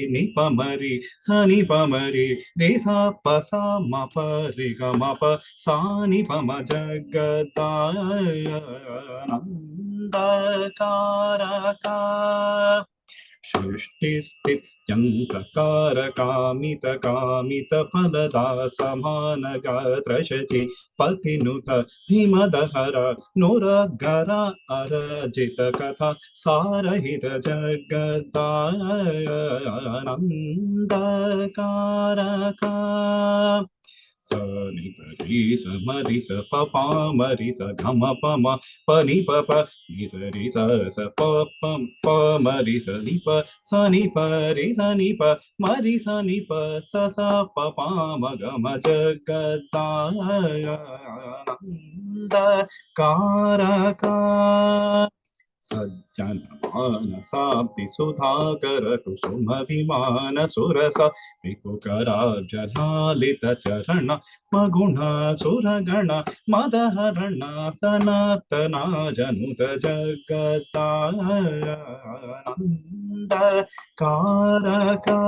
ni pa ma ri sa ni pa ma ri sa pa sa ma pa ri ga ma pa sa ni pa ma jagadānanda सृष्टिस्थित्यन्तकारकामितकामितफलदा समानगात्रशचि पतिनुत धीमदहर नुरगर अरजितकथा सारहित जगदानन्दकारका Sani pari sa mari sa pa pa mari sa gama pa ma pa ni pa pa ni sa ri sa sa pa pa pa mari sa ni pa sa ni pa ri sa ni pa mari sa ni pa sa sa pa pa ma gama jagadānanda karaka सज्जनमानसाब्धि Sudhakar कुसुम विमान सुरस रिपुकराब्जलालित चरण मगुण सुरगण मदहरण सनातना जनुत जगदानन्द कारका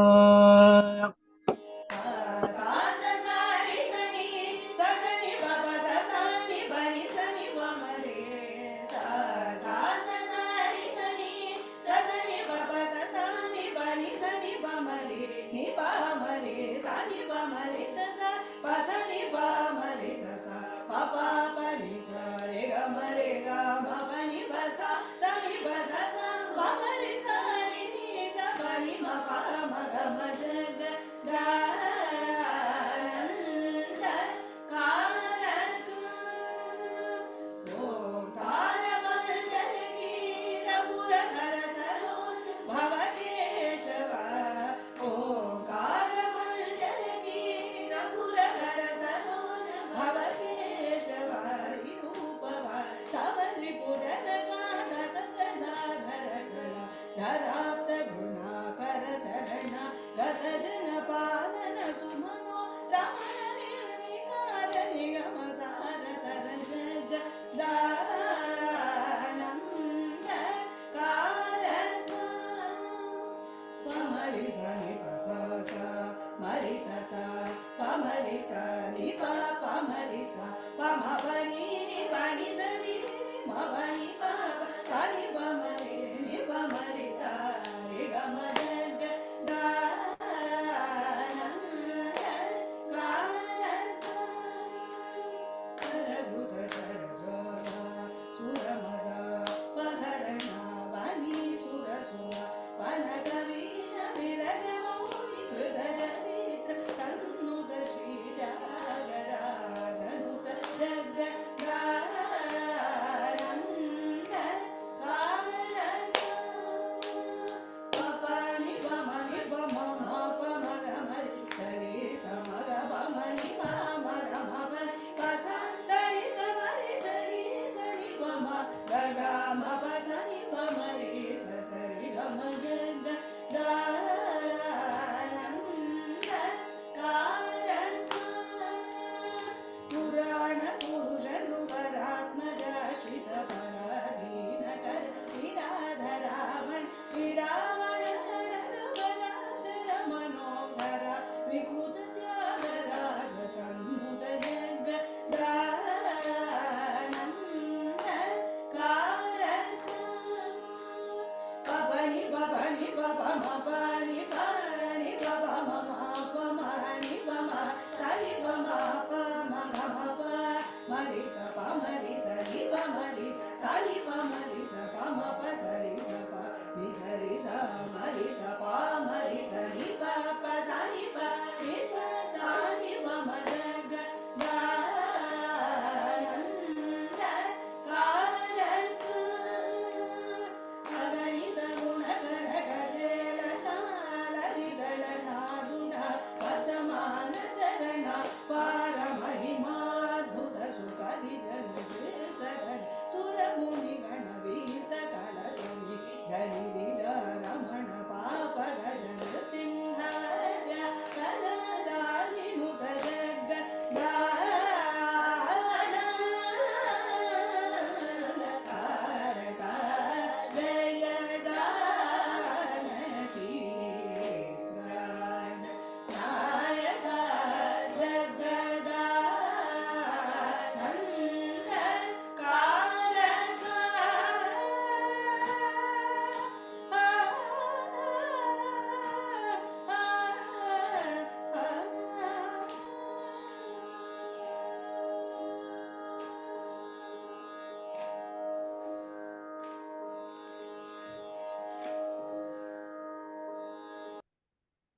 mari sa ni pa sa sa mari sa sa pa mari sa ni pa mari sa pa ma pa ni pa ni sa ni ma pa ni pa sa ni pa mari ni pa mari sa re ga ma ga ga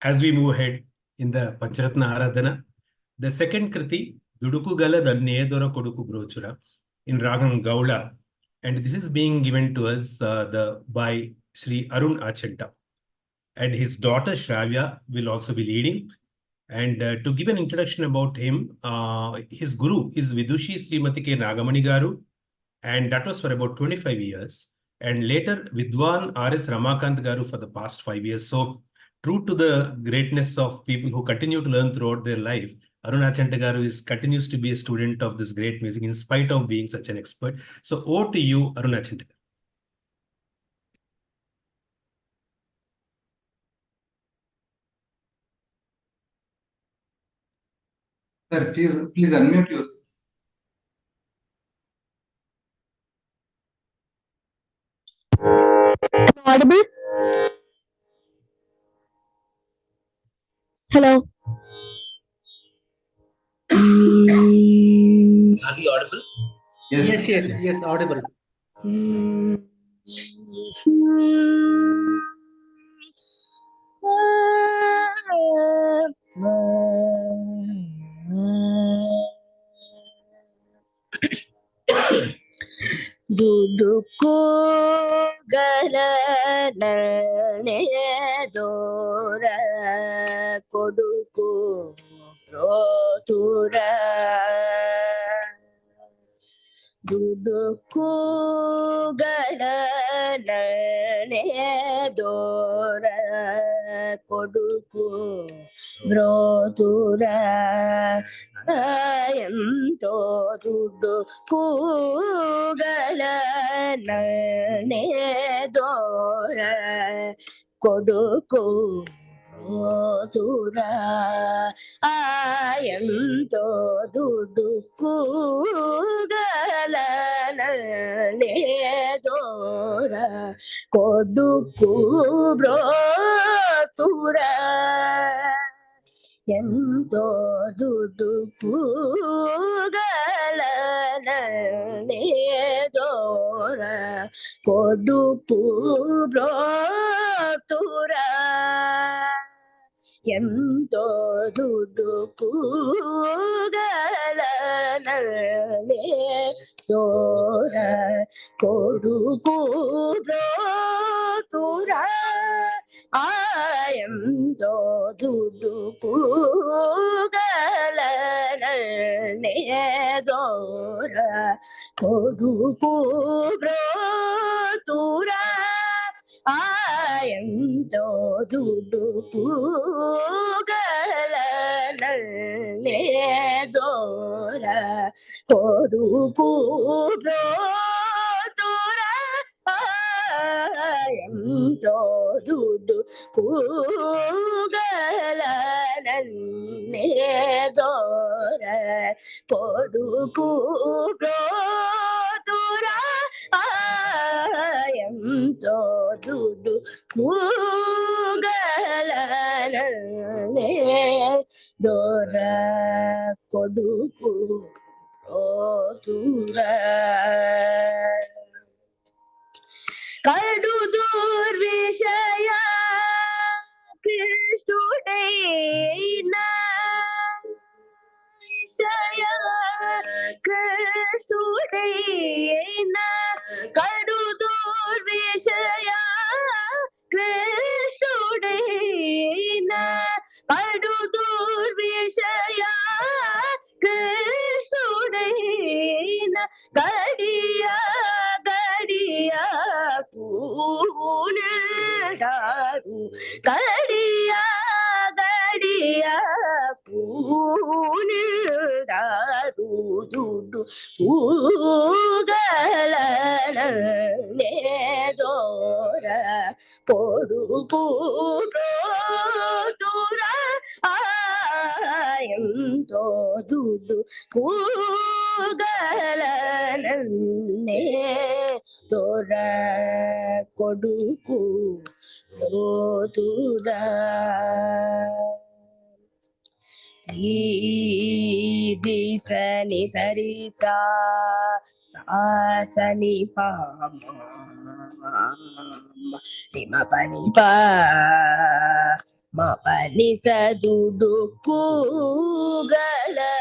As we move ahead in the Pancharatna Aradhana, the second Kriti, Dudukugala Dannedora Koduku Brochura, in Ragam Gaula, and this is being given to us by Sri Arun Achanta. And his daughter Shravya will also be leading. And to give an introduction about him, his guru is Vidushi Srimati K. Nagamani Garu, and that was for about 25 years. And later Vidwan R.S. Ramakant Garu for the past 5 years. So true to the greatness of people who continue to learn throughout their life, Arun Achanta Garu continues to be a student of this great music in spite of being such an expert. So over to you, Arun Achanta. Sir, please unmute yourself. Audible? Hello. Are we audible? Yes, audible. Duduku galanane dora koduku rotura Duduku galanane dora koduku rotura Nayanto duduku galanane dora కొడుకు తురా ఆయంతో దుడుకు గలనలేదోరా కొడుకు బ్రోతురా ఎంతో దుడుకు గలనలేదోరా కొడుకు బ్రోతురా ఎంతో దుడుకు గలనలేదోరా కొడుకు బ్రోతురా ఆయంతో దుడుకు గలనలేదోరా కొడుకు బ్రోతురా ఆయంతో దుడుకు గలనలేదోరా కొడుకు బ్రోతురా ఆయంతో దుడుకు గలనలేదోరా కొడుకు బ్రోతురా ఆయంతో దుడుకు గలనలేదోరా కొడుకు బ్రోతురా కడు దుర్విషయ కృష్ణుడైనా విషయ కృష్ణుడైనా కడు దుర్విషయ కృష్ణుడైనా కడు దుర్విషయ కృష్ణుడైనా గడియా గడియా పూనడారు గడియా గడియా పూనడారు దుడు పూగలనలేదోరా పొడుగు బ్రోతురా ఆయంతో దుడు పూగలనలేదోరా కొడుకు బ్రోతురా సని సరి సని పమ పని పని సదుడుకు గలనలేదోరా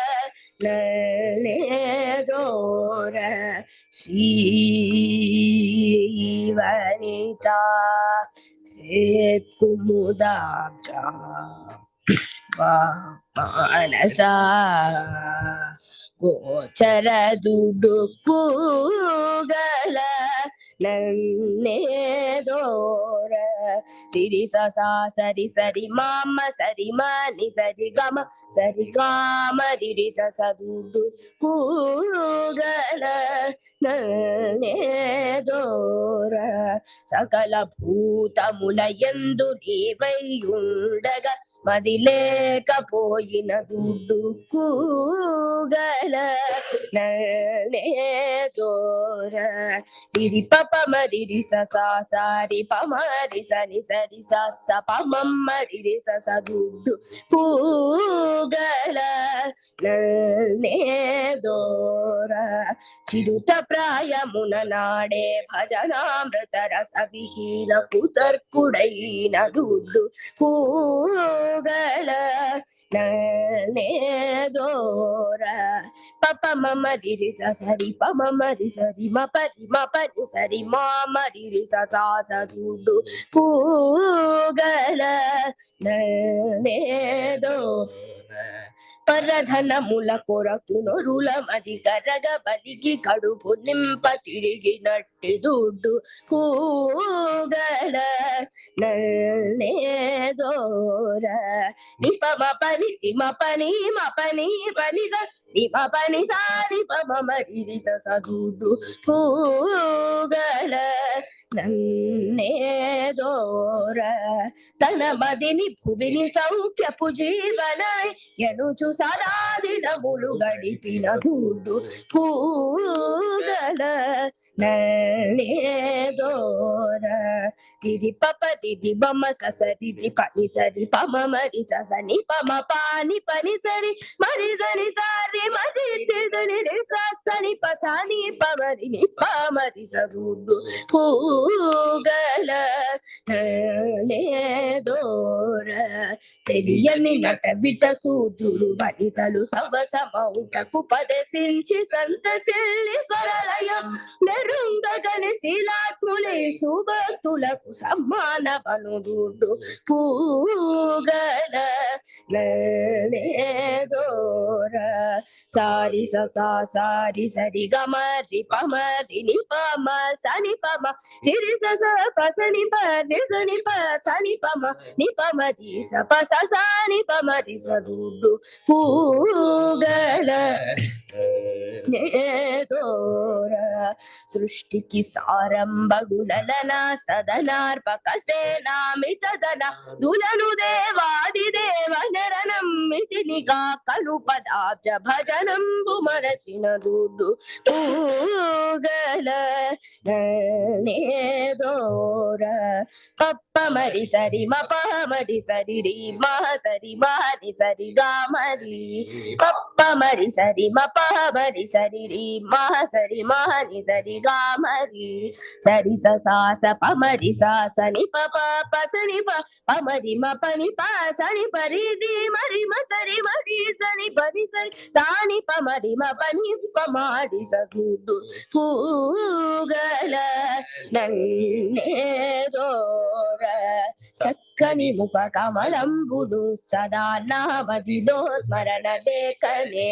శ్రీ వనిత సేత్కుముదాబ్జా మానసా గోచర దుడుకు గలనలేదోరా తిరి సా సరి సరి మామ సరి మని సరి గమ సరి గామ రిరి సదుడుకు గలనలేదోరా సకల భూతముల యందు నీవైయుండగా మది లేకపోయిన దుడుకు గలనలేదోరా రిరి పప మరిరి సారి పమరి సని సరి స పమమ్మ రిరి సదుడు గలనలేదోరా చిరుత ప్రాయమున నాడే భజనామృత రస విహీన కుతర్కుడైన దుడ్డు గలనలేదోరా పప మమ రిరి సరి పమ మరి సరి మ పరి సరి మామ రిరి సదుడు గలనలేదోరా పరధనముల కొరకును రులమది కరగ బలికి కడుపు నింప తిరిగినట్టి దుడ్డు కూగల నల్లేదోర నిపమ పని తిమ పని మ పని పని నిమ పని సారి పమ మరి సదుడు కూగల నన్నేదోర తన మదిని భువిని సౌఖ్యపు జీవనై ఎనుచు సదాదినములు గడిపిన దుడ్డు కూగల నన్నేదోర తిది పప తిది బమ ససరి పని సరి పమ మరి ససని పమ పాని పని సరి మరి సరి సారి మరి తిదని సని పసాని పమరి ని పమరి సరుడు పూగల నేదోర తెలియని నట బిట సూర్యుడు బడితలు సవసమౌటకు పదసించి సంతసిల్లి స్వరలయం నెరుంగగని శీలాత్ములే సుభక్తులకు సమ్మాన పనుదుడు పూగల నేదోర సారి సారి సరి గమరి పమరి ని పమ సని పమ రి స పసని పని సని ప సని పమ ని పమరి స పస సని పమరి సదుడు పూగల నేదోర సృష్టికి సారంభగులన సదనార్పక సేనామితదన దులను దేవాది దేవ నరనమ్మితినిగా కలు పదాబ్జ భజనంబు మరచిన దుడ్డు పూగల నేదోర పప్ప మరి సరి మప మరి సరి రి మహ సరి మహని సరి గా మరి పప్ప మరి సరి మప మరి సరి రి మహ సరి మహని సరి గా మరి సరి స పమరి సని పప పసని పమరి మపని సని పరి ది మరి మసరి మరి సని పరి సరి సాని పమరి మపని పమారి సగుడు పూగల నన్నేదోర చక్కని ముఖ కమలంబుడు సదా నామదిలో స్మరణ లేఖనే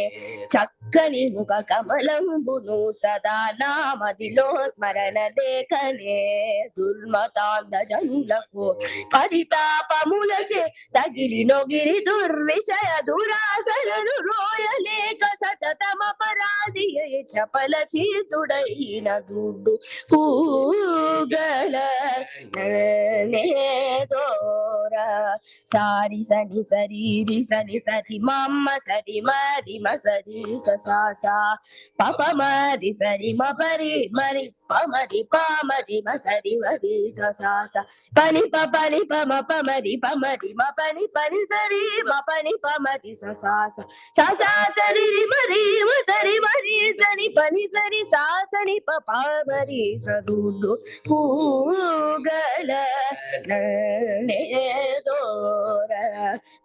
చక్కని ముఖ కమలంబును సదా నామదిలో స్మరణ లేఖనే దుర్మతాంధ జనులకు పరితాపములచే తగిలి నొగిరి దుర్విషయ దురాసలను రోయలేక సతతమపరాధి చపల చీతుడైన దుడ్డు పూగల నేదోర సారి సని సరి రి సని సరి మమ్మ సరి మరి మసరి ససాస పప మరి సరి మపరి మరి పమరి పమరి మసరి మరి ససాస పని పని పమ పమరి పమరి మపని పని సరి మపని పమరి ససాస ససా సరి మరి మసరి మరి సని పని సరి సాసని పమరి సదుడు పూగల నేదోర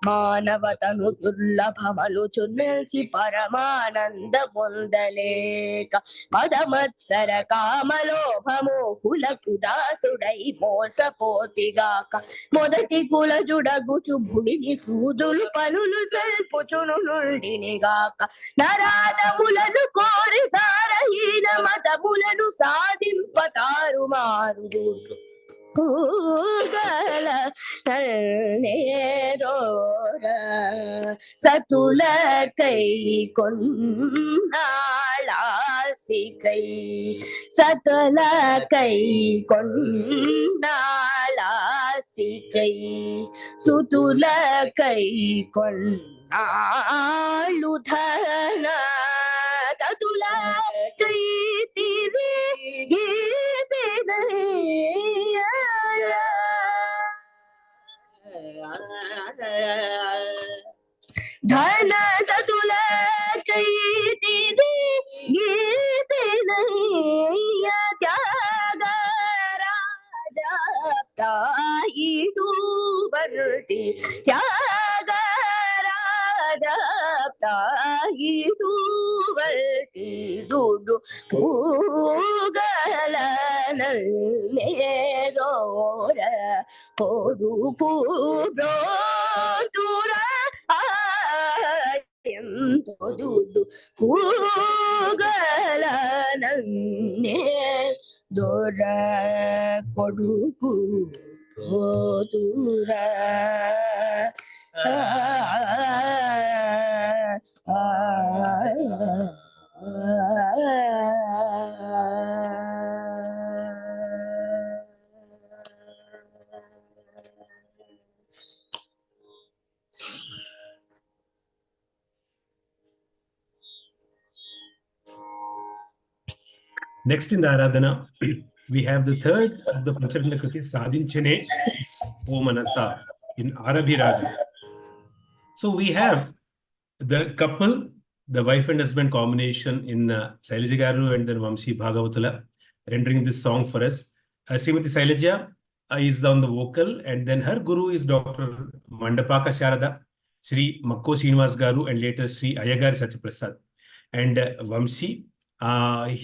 మానవతను దుర్లభమలు చున్నల్చి పరమానంద పొందలేక పదమత్సర కామలోభమోహులకు దాసుడై మోసపోతిగాక మొదటి కుల జుడగుచు భుడిని సూదులు పనులు సల్పుచును నుండినిగాక నరాధములను కోరి సారహీన మతములను సాధింపతారు మారు పూగల నేదోర సతులకై కొన్నాళాసికై సతులకై కొన్నాళాసికై సుతులకై కొన్నాళు ధన తతులకై తిరిగి ధన తతుల కై గీతే నయ్యా త్యాగరాజాయిడు బర్టి త్యాగరాజాయిడు బర్టి దుడు పూగల నేదోర పొడు పూబ్రోతుర కొదుడు పూగలనన్నే దొర కొడుకు పోతురా Next in the Aradhana, we have the third of the Pancharatna Kriti, Sadhinchane O Manasa in Arabhi Raga. So we have the couple, the wife and husband combination in Shailaja Garu and then Vamsi Bhagavatula rendering this song for us. Srimati Shailaja is on the vocal, and then her guru is Dr. Mandapaka Sharada, Sri Makko Srinivas Garu, and later Sri Ayagari Satyaprasad. And Vamsi,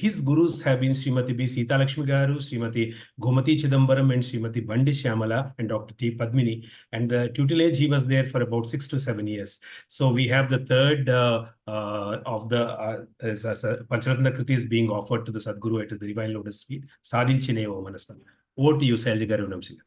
his gurus have been Srimati B. Sita Lakshmi Garu, Srimati Gomati Chidambaram, and Srimati Bandi Shyamala, and Dr. T. Padmini. And the tutelage, he was there for about 6 to 7 years. So we have the third of the Pancharatna Kriti is being offered to the Sadguru at the Divine Lotus feet. Sadhinchine O Manasa. Over to you, Shailaja Garu Namsi.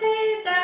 Sita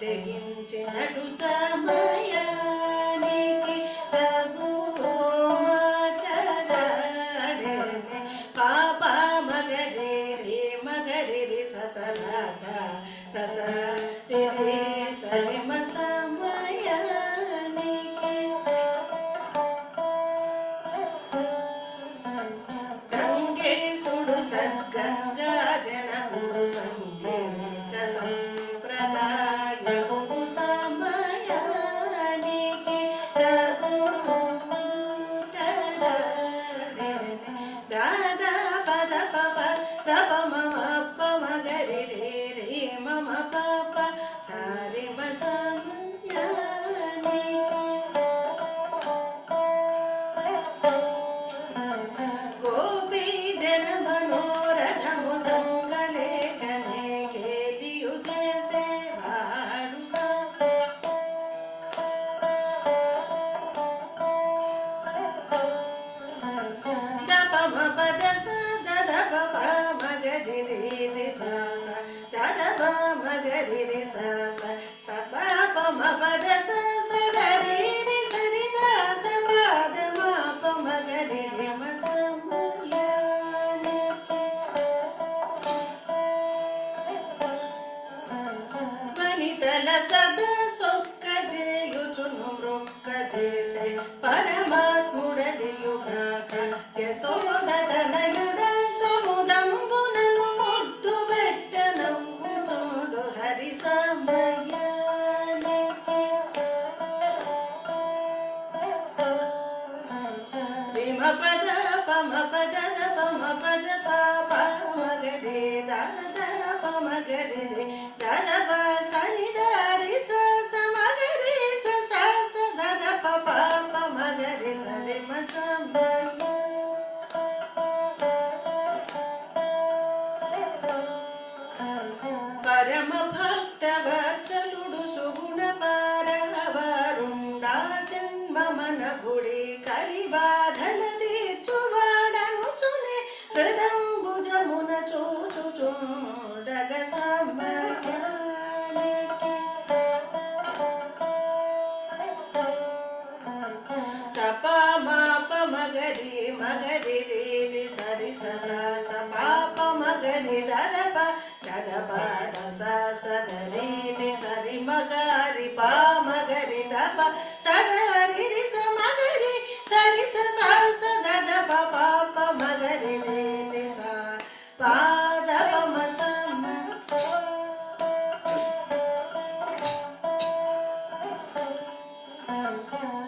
తెగించినటు సమయానికి తగు మాటలాడేనే పాప మగరి రే మగరి రి ససలాత సస రే సరిమ సమయానికి గంగేశుడు సద్గంగా జనకుడు సంగీత సంప్రదాయకుడు సమయానికి దాదా పద పప దప మమ మగరి రే రే మమ పాప సారి మ సమయానికి గోపీ జన మనోరథము సంకలేఖనే కేలియు చేసే వాడు దపమ పద స దద పప మగరి రే రే స స దద ప మగరి రే స స స ప మ పద స స ద రే రే స రి ద స పద మ ప మగరి రే మ సమయానికి వనితల సద సొక్క చేయుచును మృక్క చేసే పరమాత్ముడలియుగాక యశోద తనయుడంచుముదంబునను ముద్దు పెట్టనమ్ము చూడు హరి సమయానికి రిమ పద పమ పద పమ పద పాప మగరే దాద పమగరి రే దాద ప సని దారి స సమగరి స స స దద పప పమగరి సరి మ సమయ పరమ భక్త వత్సలుడు సుగుణ పారవారుండా జన్మ మన గుడి కలిబాధల తీర్చువాడనుచునే హృదంబుజమున చూచుచుండగ సమయానికి సప మాప మగరి మగరి రే రి సరి స స స పాప మగరి దదప దదప దస స ధరి రి సరి మగరి పా మగరి దప సదరి రి స మగరి సరి స స స దదప పాప మగరి రే రి స పాదప మ సమ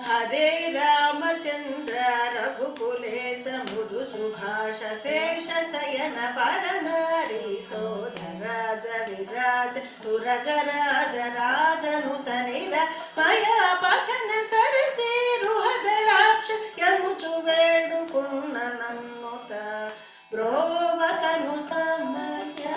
హరే రామచంద్ర రఘుకులేశ మృదు సుభాష శేష శయన పరనారీ సోదరాజ విరాజ తురగరాజ రాజనుతనిర మయా పఖన సరసి రుహదళాక్ష యనుచు వేడుకున్న నన్నుత బ్రోవకను సమయానికి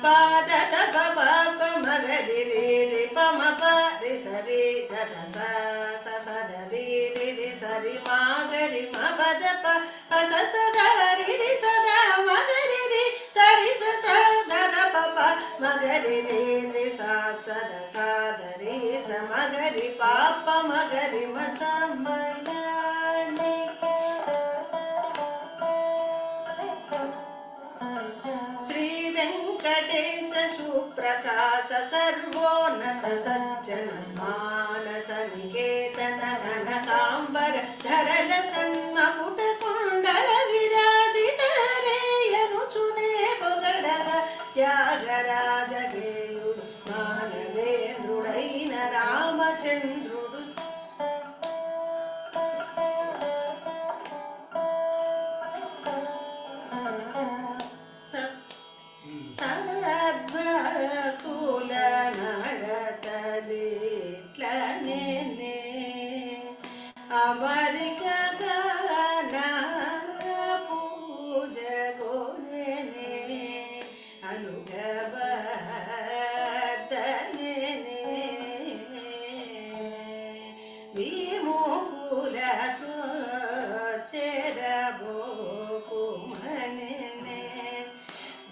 పాద దప పాప మగరి రే రే పమ ప రి సరి దద స స స ద రి రి రి సరి మాగరి మ పద ప ప స స ద రి రి స ద మగరి రి సరి స స దద ప ప మగరి రే రి స స ద స ద రి స మగరి పాప మగరి మ సమయానికి శ్రీ వెంకటేశ సుప్రకాశ సర్వోన్నత సజ్జన మానస నికేతన ఘనకాంబర ಝರಳ ಸಣ್ಣ ಕುಟ ಕೊಂಡಳ ವಿರಾಜಿತ ರೇಯನುಚುನೇ ಪೊಗಡಗ ತ್ಯಾಗರಾಜಗೇಯುಡು మానవేంద్రుడైన రామచంద్రుడు సద్భక్తుల నడతలిట్లనే అమరికగా నా పూజ కొనే అనుగబద్దనే విముకులతో చెరబోకుమనే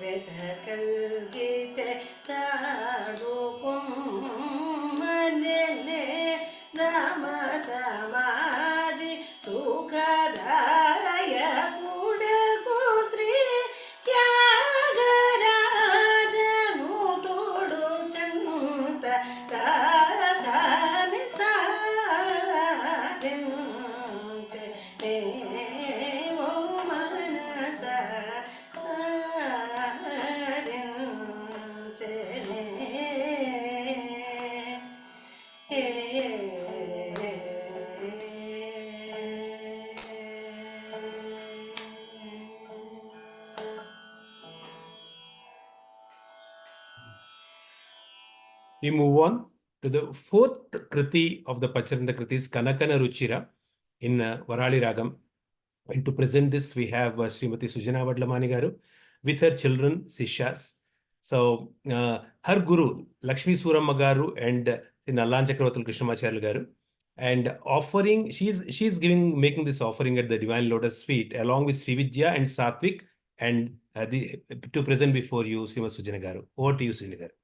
వెతకల్గితే తాడుకుమనే నమ సమాధి సుఖదాయ కుడకు శ్రీ త్యాగరాజను తోడు చంత కాని సాధించే ఓ మనస సాధించే We move on to the fourth Kriti of the Pacharanda Kritis, Kanakana Ruchira, in Varali Ragam. And to present this, we have Srimati Sujana Vadlamani Garu with her children, Sishyas. So, her guru, Lakshmi Suramma Garu and Nallan Chakravartul Krishnamacharya Garu. And offering, she's making this offering at the Divine Lotus feet, along with Srividya and Satvik, and to present before you, Srimati Sujana Garu. Over to you, Sujana Garu.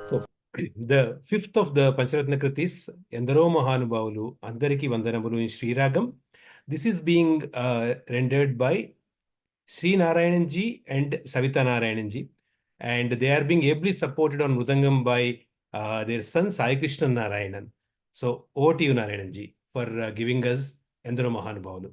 So, the fifth of the Pancharatna Kritis, Endaro Mahanubhavulu, Andariki Vandanamulu in Sri Ragam. This is being rendered by Sri Narayananji and Savita Narayananji. And they are being ably supported on Mridangam by their son Sai Krishna Narayanan. So, over to you, Narayananji, for giving us Endaro Mahanubhavulu.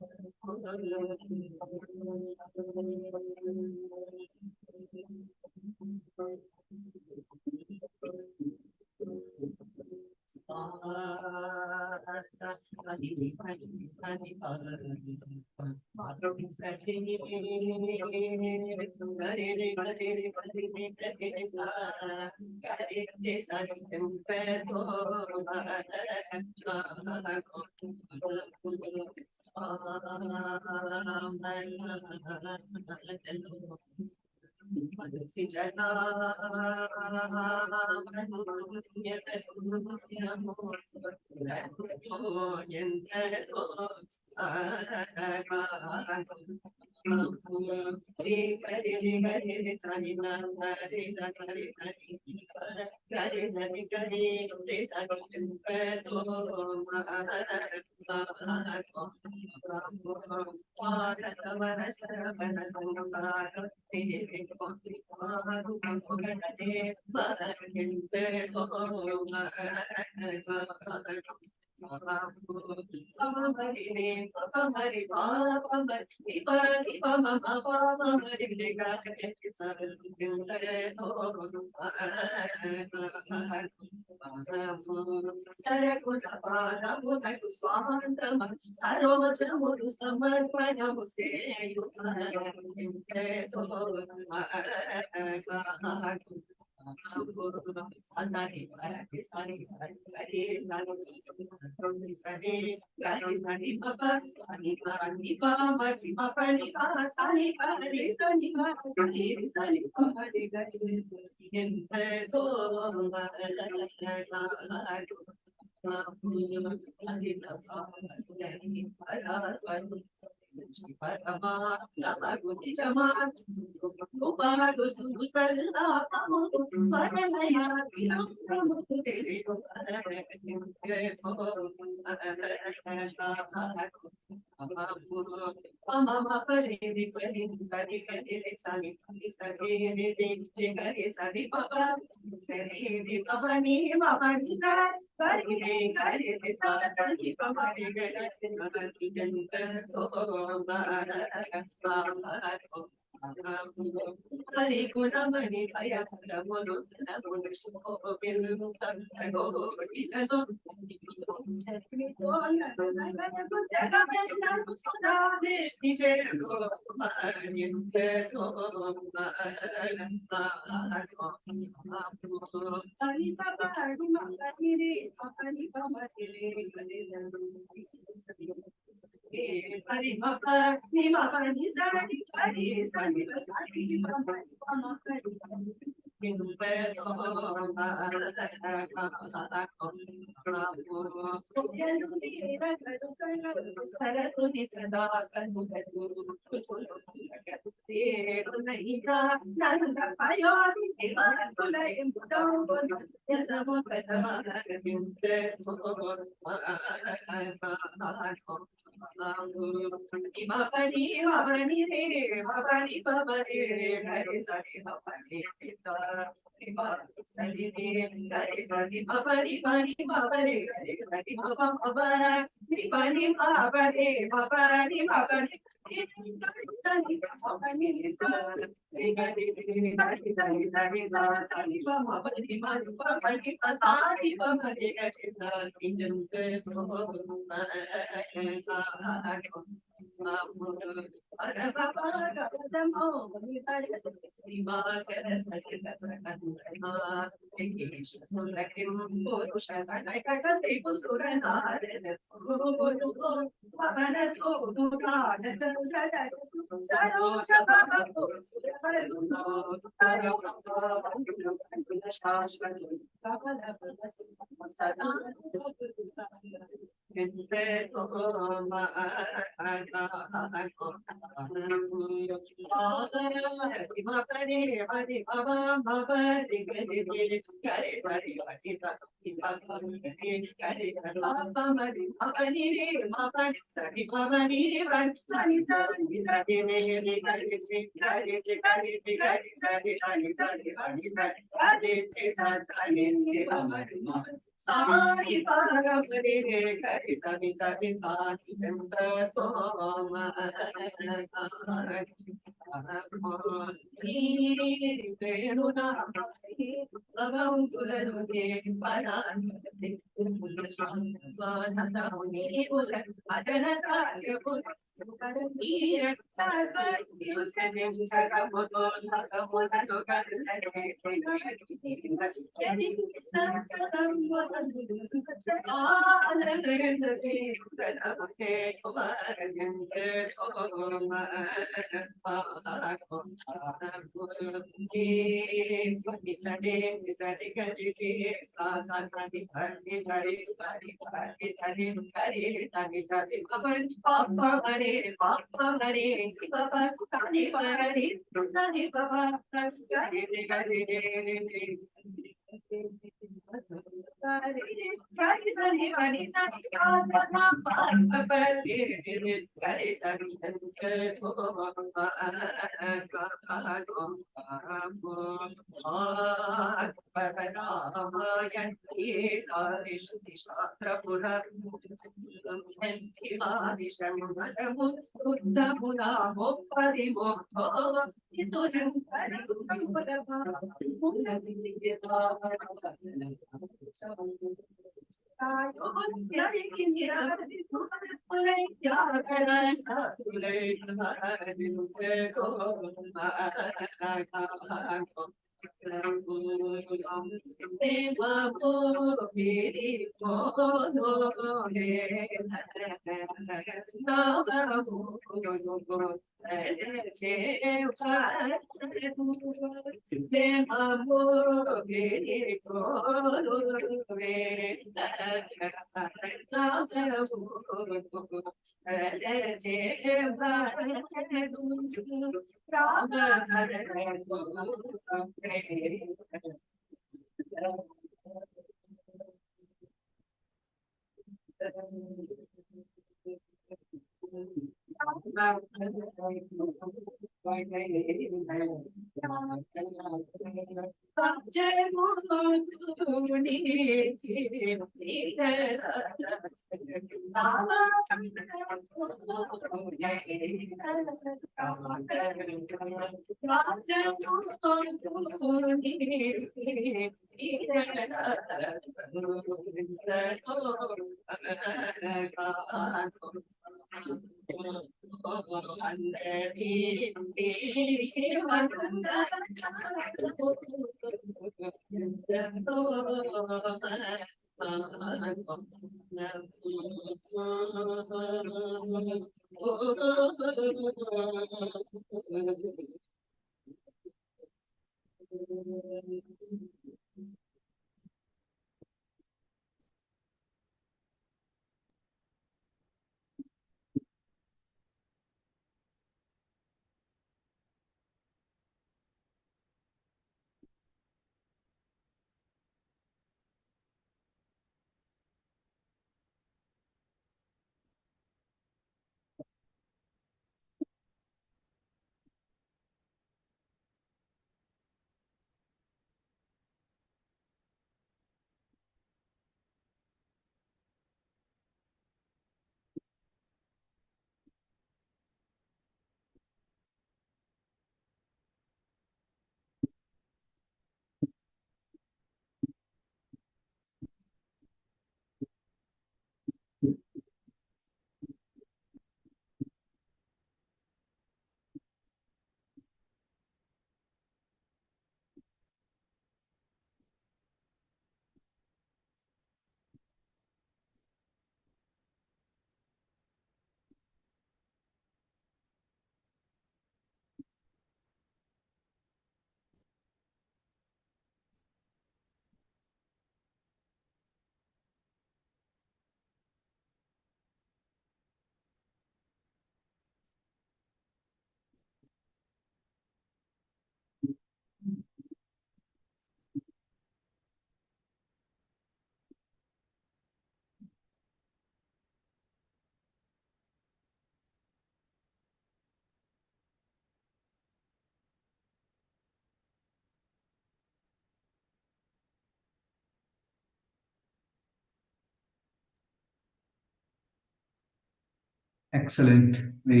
Excellent. We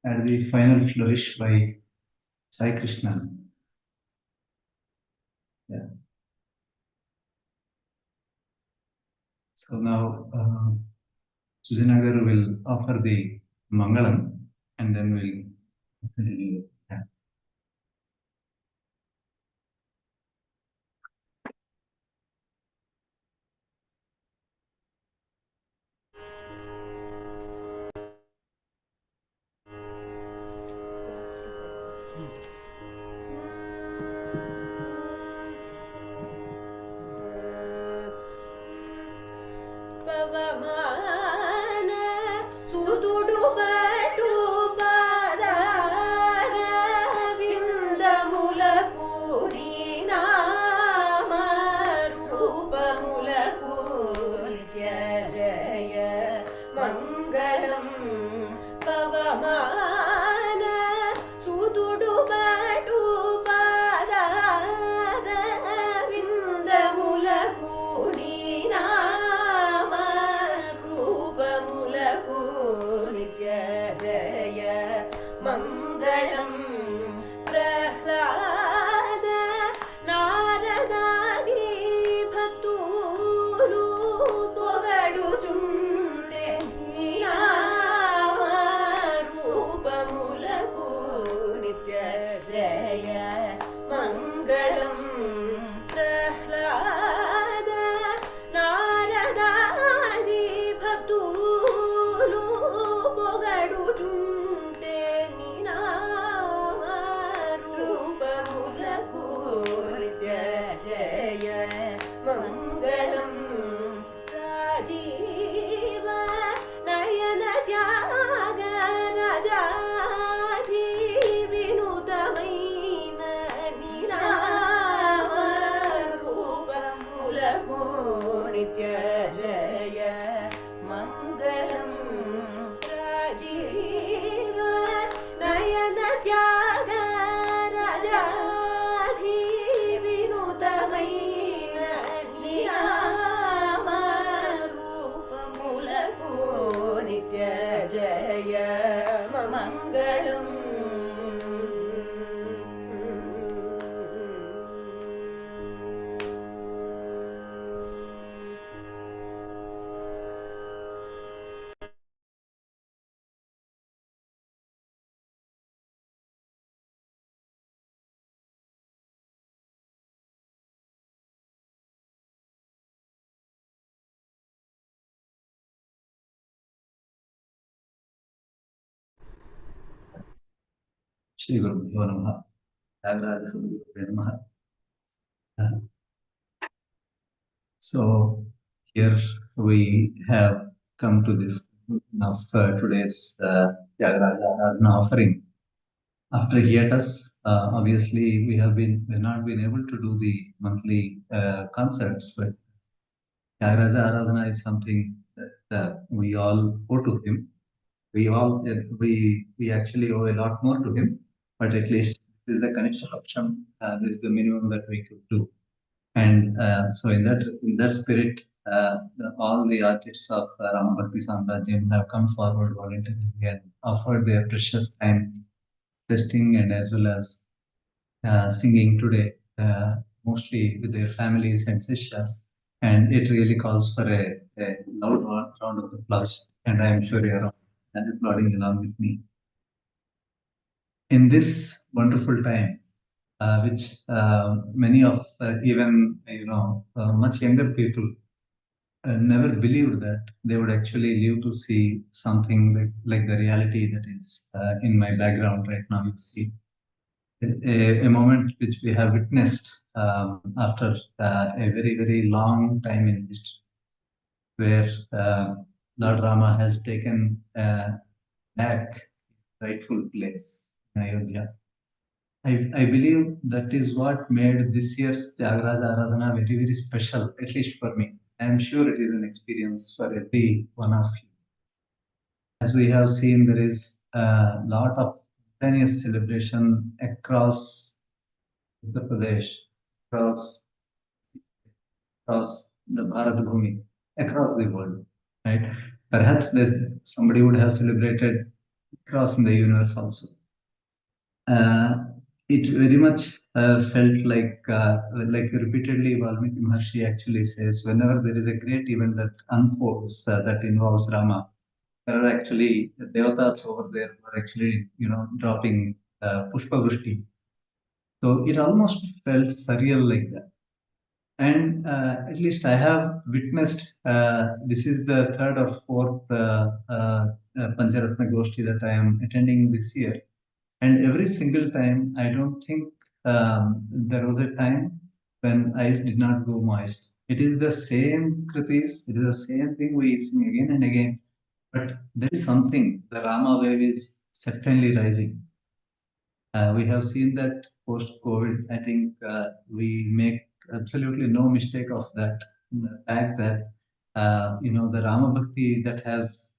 had the final flourish by Sai Krishna. Yeah. So now Sujanagar will offer the Mangalam and then we'll continue. Yeah. పవమాన సుతుడు పటు పాదార విందములకు నామ రూపములకు నిత్య జయ మంగళం పవమాన సుతుడు పటు పాదార విందములకు నామ రూపములకు నిత్య జయ మంగళం ప్రహ్లాద నారదాది భక్తులు పొగడుచుంటే నామ రూపములకు నిత్య జయ మంగళం ప్రహ్లాద నారదాది భక్తులు పొగడుచుంటే నామ రూపములకు నిత్య జయ మంగళం రాజీవ నయన త్యాగ రాజాధి వినూతమైన నామ రూపములకు నిత్య జయ మంగళం రాజీవ నయన త్యాగ రాజాధి వినూతమైన నామ రూపములకు నిత్య జయ మంగళం Shri Gurubhyo Namaha. Thyagaraja Gurubhyo Namaha. So here we have come to this of today's Thyagaraja Aradhana offering. After hiatus, obviously we've not been able to do the monthly concerts, but Thyagaraja Aradhana is something that we all owe to him. We actually owe a lot more to him, but at least this is the Kanishta Paksham, this is the minimum that we could do. And so in that spirit, all the artists of Rama Bhakti Samrajyam have come forward voluntarily and offered their precious time testing and as well as singing today, mostly with their families and sishyas. And it really calls for a loud round of applause. And I am sure you are applauding along with me. In this wonderful time, which many of even much younger people never believed that they would actually live to see something like the reality that is in my background right now. You see a moment which we have witnessed after a very, very long time in history, where Lord Rama has taken back rightful place in Ayodhya. I believe that is what made this year's Thyagaraja Aradhana very, very special, at least for me. I am sure it is an experience for every one of you. As we have seen, there is a lot of simultaneous celebration across Uttar Pradesh, across the Bharat Bhumi, across the world, right? Perhaps somebody would have celebrated crossing the universe also. It very much felt like repeatedly Valmiki Maharshi actually says, whenever there is a great event that unfolds that involves Rama, there are actually devatas over there who are actually, dropping pushpa vrushti. So it almost felt surreal like that. And at least I have witnessed, this is the third or fourth Pancharatna Goshti that I am attending this year. And every single time, I don't think there was a time when eyes did not go moist. It is the same kritis, it is the same thing we sing again and again. But there is something, the Rama wave is certainly rising. We have seen that post-COVID. I think we make absolutely no mistake of that. The fact that the Rama Bhakti that has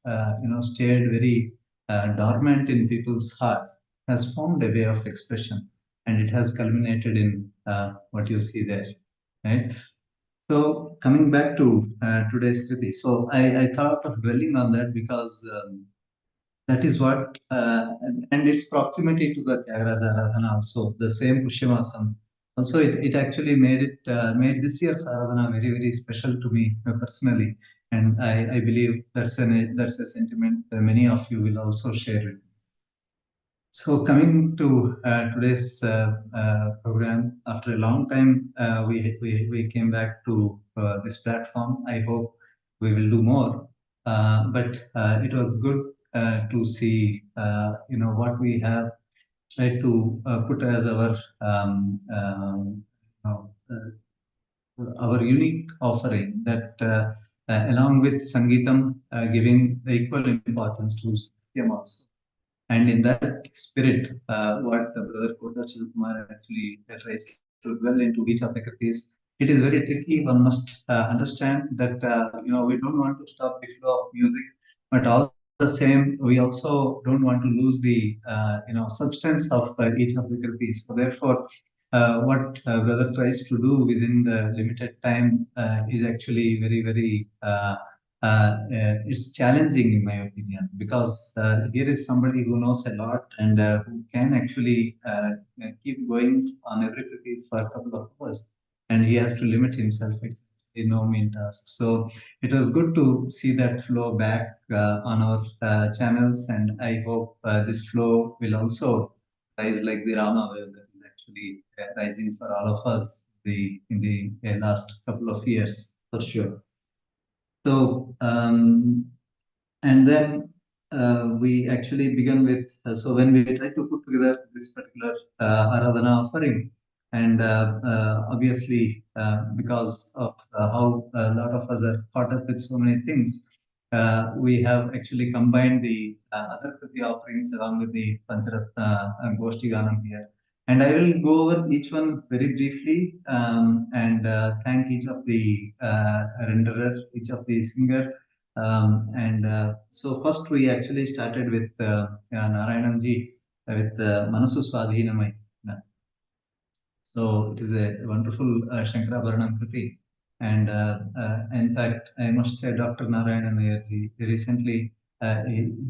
stayed very dormant in people's hearts has found a way of expression, and it has culminated in what you see there, right? So coming back to today's Kriti, so I thought of dwelling on that because. That is what, and its proximity to the Thyagaraja Aradhana also, the same Pushyamasam. Also, it actually made this year's Aradhana very, very special to me personally. And I believe that's a sentiment that many of you will also share with me. So coming to today's program, after a long time, we came back to this platform. I hope we will do more. But it was good to see, what we have tried to put as our unique offering that along with Sangeetam, giving the equal importance to Satyam also. And in that spirit, what Brother Kota Shivakumar actually tries to dwell into each of the kritis, it is very tricky. One must understand that we don't want to stop the flow of music, but all the same, we also don't want to lose the substance of each of the kritis. So therefore, what Brother tries to do within the limited time is actually very, very it's challenging in my opinion, because here is somebody who knows a lot and who can actually keep going on every critique for a couple of hours, and he has to limit himself. It's no mean task. So it was good to see that flow back on our channels, and I hope this flow will also rise like the Rama wave that is actually rising for all of us in the last couple of years, for sure. So, and then we actually began with, so when we tried to put together this particular Aradhana offering, and obviously because of how a lot of us are caught up with so many things, we have actually combined the other Kriti offerings along with the Pancharatna Goshti Ganam here. And I will go over each one very briefly and thank each of the renderer, each of the singer. So first we actually started with Narayananji with Manasu Swadhinamai. So it is a wonderful Shankarabharanam Kriti. And in fact, I must say Dr. Narayanan Ayerji recently,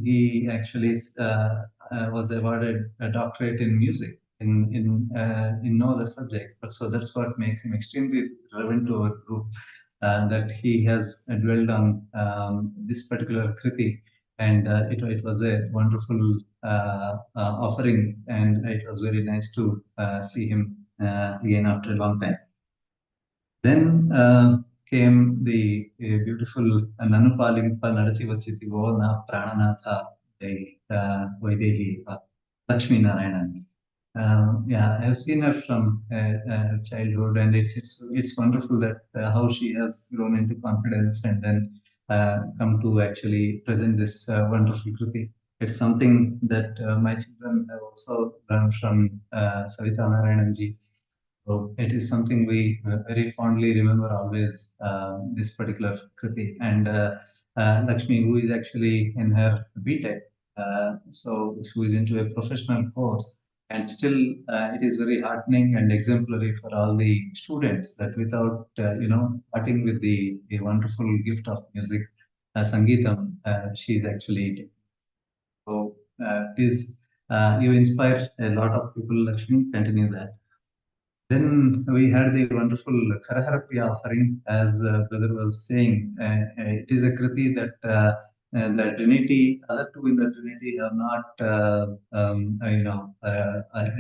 he actually was awarded a doctorate in music in no other subject. But so that's what makes him extremely relevant to our group, that he has dwelled on this particular Kriti. And it was a wonderful offering, and it was very nice to see him again after a long time. Then came the beautiful Nanupalimpa Nadachi Vachiti Vona Prananatha Vaidehi Lakshmi Narayanan. Yeah, I have seen her from her childhood, and it's wonderful that how she has grown into confidence and then come to actually present this wonderful Kruti. It's something that my children have also learned from Savita Narayananji. So it is something we very fondly remember always, this particular Kriti. And Lakshmi, who is actually in her BTech, so who is into a professional course, and still it is very heartening and exemplary for all the students that without, parting with the wonderful gift of music, Sangeetam, she's actually. So please, you inspire a lot of people, Lakshmi. Continue that. Then we had the wonderful Karahara Priya offering, as brother was saying. It is a kriti that the Trinity, other two in the Trinity have not,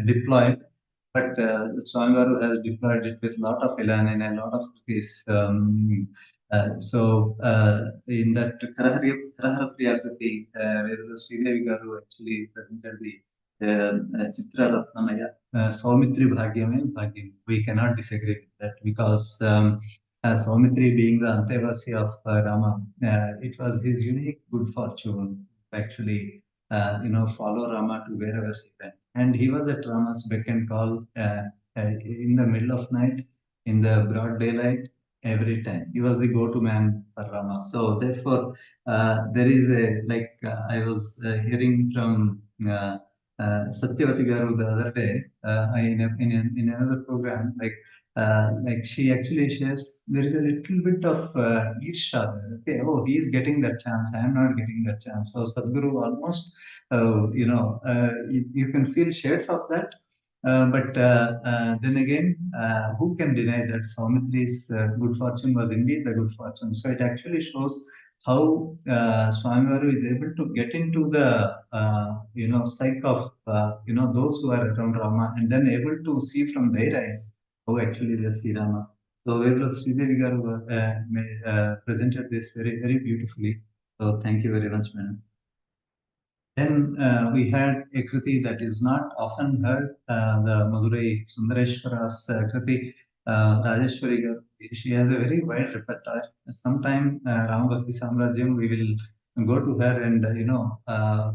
deployed. But Swamivaru has deployed it with a lot of elan and a lot of kritis. In that Karahara Priya kriti, where Sridevi Garu actually presented the Chitra Ratnamaya. Saumitri Bhagyame Bhagyam. We cannot disagree with that because Saumitri being the Antevasi of Rama, it was his unique good fortune to actually, follow Rama to wherever he went. And he was at Rama's beck and call in the middle of night, in the broad daylight, every time. He was the go-to man for Rama. So therefore, there is I was hearing from Satyavati Garu the other day in another program, like she actually shares there is a little bit of Irsha. Okay, oh, he is getting that chance. I am not getting that chance. So Sadhguru almost, you can feel shades of that. But then again, who can deny that Saumitri's good fortune was indeed the good fortune? So it actually shows how Swamivaru is able to get into the psyche of those who are around Rama, and then able to see from their eyes how actually they see Rama. So Vedra Sridevi Garu presented this very, very beautifully. So thank you very much, madam. Then we had a kriti that is not often heard, the Madurai Sundareshwara's kriti, Rajeshwari Garu. She has a very wide repertoire. Sometime Rama Bhakti Samrajyam, we will go to her and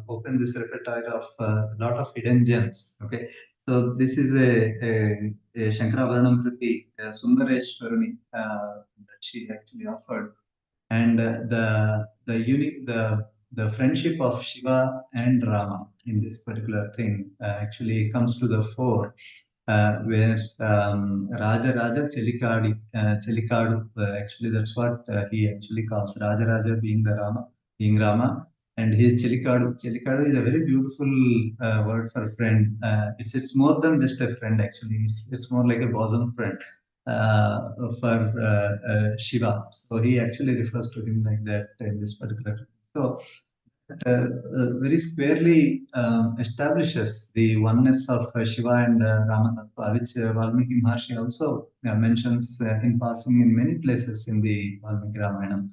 open this repertoire of a lot of hidden gems. Okay, so this is a Shankarabharanam kriti, Sundareshwarani, that she actually offered, and the friendship of Shiva and Rama in this particular thing actually comes to the fore, where Raja Raja Chelikadu, actually that's what he actually calls Raja Raja being Rama, and his Chelikadu. Chelikadu is a very beautiful word for friend. It's more than just a friend actually. It's more like a bosom friend for Shiva. So he actually refers to him like that in this particular. So very squarely establishes the oneness of Shiva and Rama Tattva, which Valmiki Maharshi also mentions in passing in many places in the Valmiki Ramayana.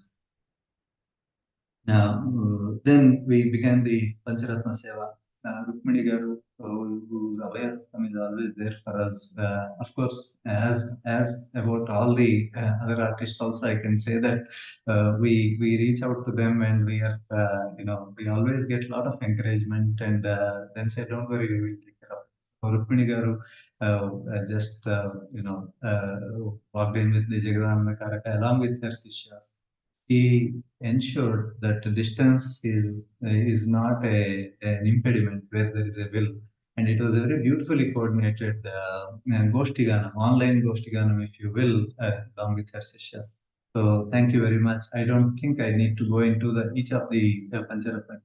Then we began the Pancharatna Seva. Rukmini Garu, whose Abhayastam is always there for us. Of course, as about all the other artists also, I can say that we reach out to them and we are, we always get a lot of encouragement and then say, don't worry, we will take care of it. So Rukmini Garu just, walked in with the Jagadananda Karaka along with her Sishyas. He ensured that distance is not an impediment where there is a will. And it was a very beautifully coordinated Goshtiganam, online Goshtiganam, if you will, along with her Sishyas. So thank you very much. I don't think I need to go into each of the Pancharatna.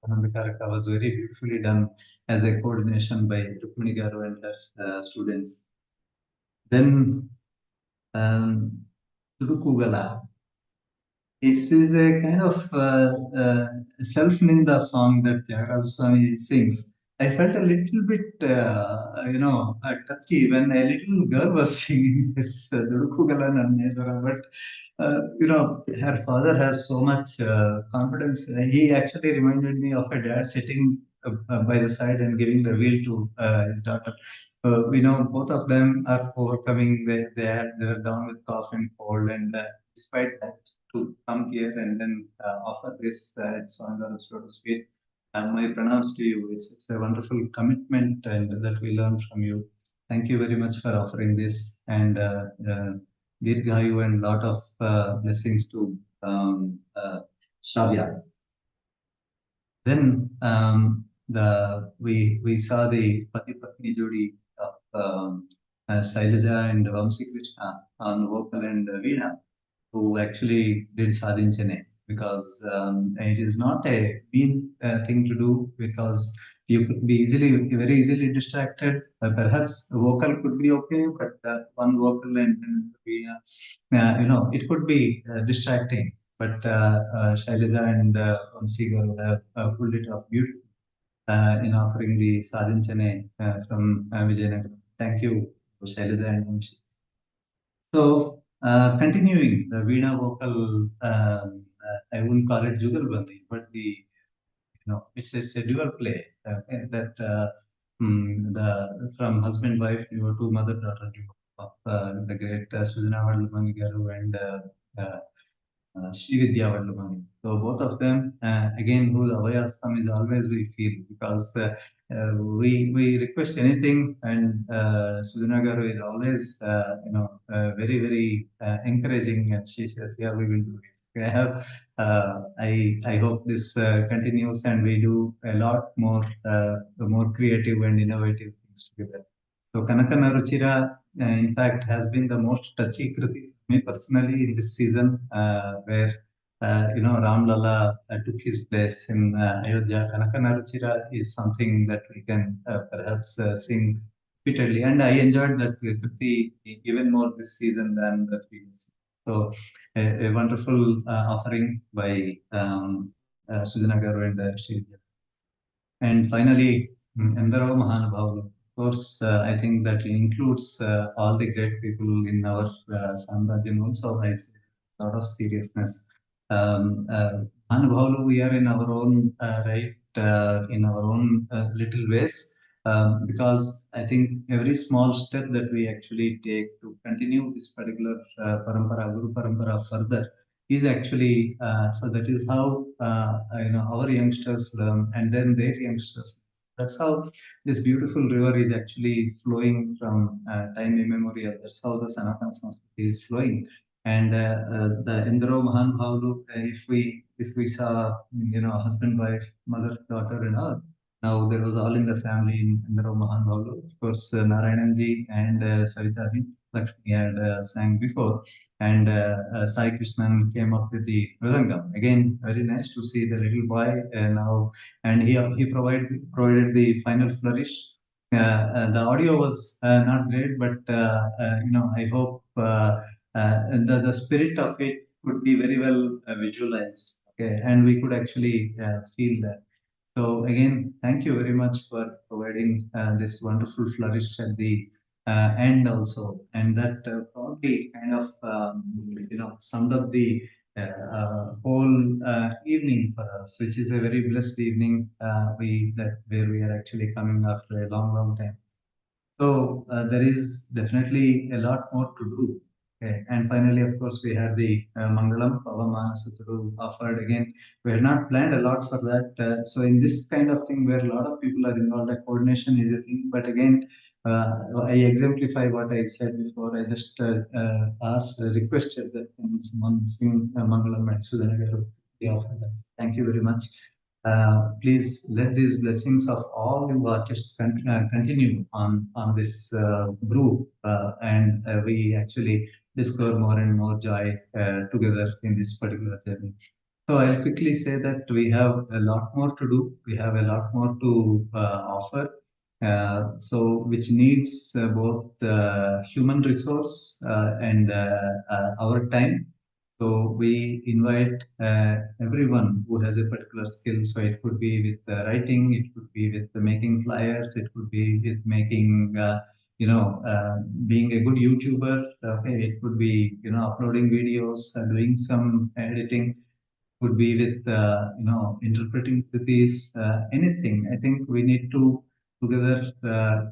Anandakaraka was very beautifully done as a coordination by Rukmini Garu and her students. Then Tudukugala. This is a kind of self-ninda song that Thyagaraja Swami sings. I felt a little bit, touchy when a little girl was singing this Dudukugala Nannedara, but her father has so much confidence. He actually reminded me of a dad sitting by the side and giving the wheel to his daughter. Both of them are overcoming. They were down with cough and cold, and despite that, to come here and then offer this at Swamivaru's Lotus Feet. My pranams to you. It's a wonderful commitment and that we learn from you. Thank you very much for offering this, and Dirghayu and lot of blessings to Shravya. Then we saw the Pati Patni Jodi of Shailaja and Vamsi Krishna on vocal and Veena, who actually did Sadhinchane. because it is not a mean thing to do, because you could be very easily distracted. Perhaps a vocal could be okay, but one vocal and then be, it could be distracting. But Shailaja and Vamsi Garu have pulled it off beautifully in offering the Sadhinchane from Vijayanagar. Thank you, Shailaja and Vamsi. So, continuing the Veena vocal, I wouldn't call it Jugalbandi, but it's a dual play that the from husband wife duo to mother daughter duo of the great Sujana Vadlamangi Garu and uh, Srividya Vadlamani. So both of them, again, whose Avayastam is always we feel, because we request anything, and Sujana Garu is always, very encouraging, and she says, yeah, we will do it. I have, I hope this continues, and we do a lot more creative and innovative things together. So Kanakana Ruchira, in fact, has been the most touchy kriti for me personally in this season, where Ram Lalla took his place in Ayodhya. Kanakana Ruchira is something that we can perhaps sing repeatedly, and I enjoyed that kriti even more this season than the previous. So a wonderful offering by Sujana Garu and Sri. And finally, Endaro Mahanubhavu. Of course, I think that includes all the great people in our Samrajyam also. I say a lot of seriousness. Mahanubhavu, we are in our own right, in our own little ways. Because I think every small step that we actually take to continue this particular parampara, Guru parampara further, is actually so that is how our youngsters learn, and then their youngsters. That's how this beautiful river is actually flowing from time immemorial. That's how the Sanatana Sanskriti is flowing. And the Indro Mahan Bhavlu, if we saw husband, wife, mother, daughter, and all. Now there was all in the family in Indro Mahan Bhavlu. Of course, Narayananji and Savitaji, Lakshmi had sang before, and Sai Krishnan came up with the Mridangam. Again, very nice to see the little boy now, and he provided the final flourish. The audio was not great, but I hope the spirit of it could be very well visualized. Okay, and we could actually feel that. So again, thank you very much for providing this wonderful flourish at the end also, and that probably kind of summed up the whole evening for us, which is a very blessed evening. Where we are actually coming after a long time. So there is definitely a lot more to do. Okay. And finally, of course, we have the Mangalam Pavamana Suturu offered again. We had not planned a lot for that. So in this kind of thing where a lot of people are involved, the coordination is a thing. But again, I exemplify what I said before. I just requested that someone sing Mangalam and Sudhanagaru. Thank you very much. Please let these blessings of all you artists continue on this group, and we actually discover more and more joy together in this particular journey. So I'll quickly say that we have a lot more to do. We have a lot more to offer. So which needs both human resource and our time. So we invite everyone who has a particular skill. So it could be with writing, it could be with making flyers, it could be with making, being a good YouTuber. Okay, it could be, uploading videos, doing some editing, could be with, interpreting kritis, anything. I think we need to together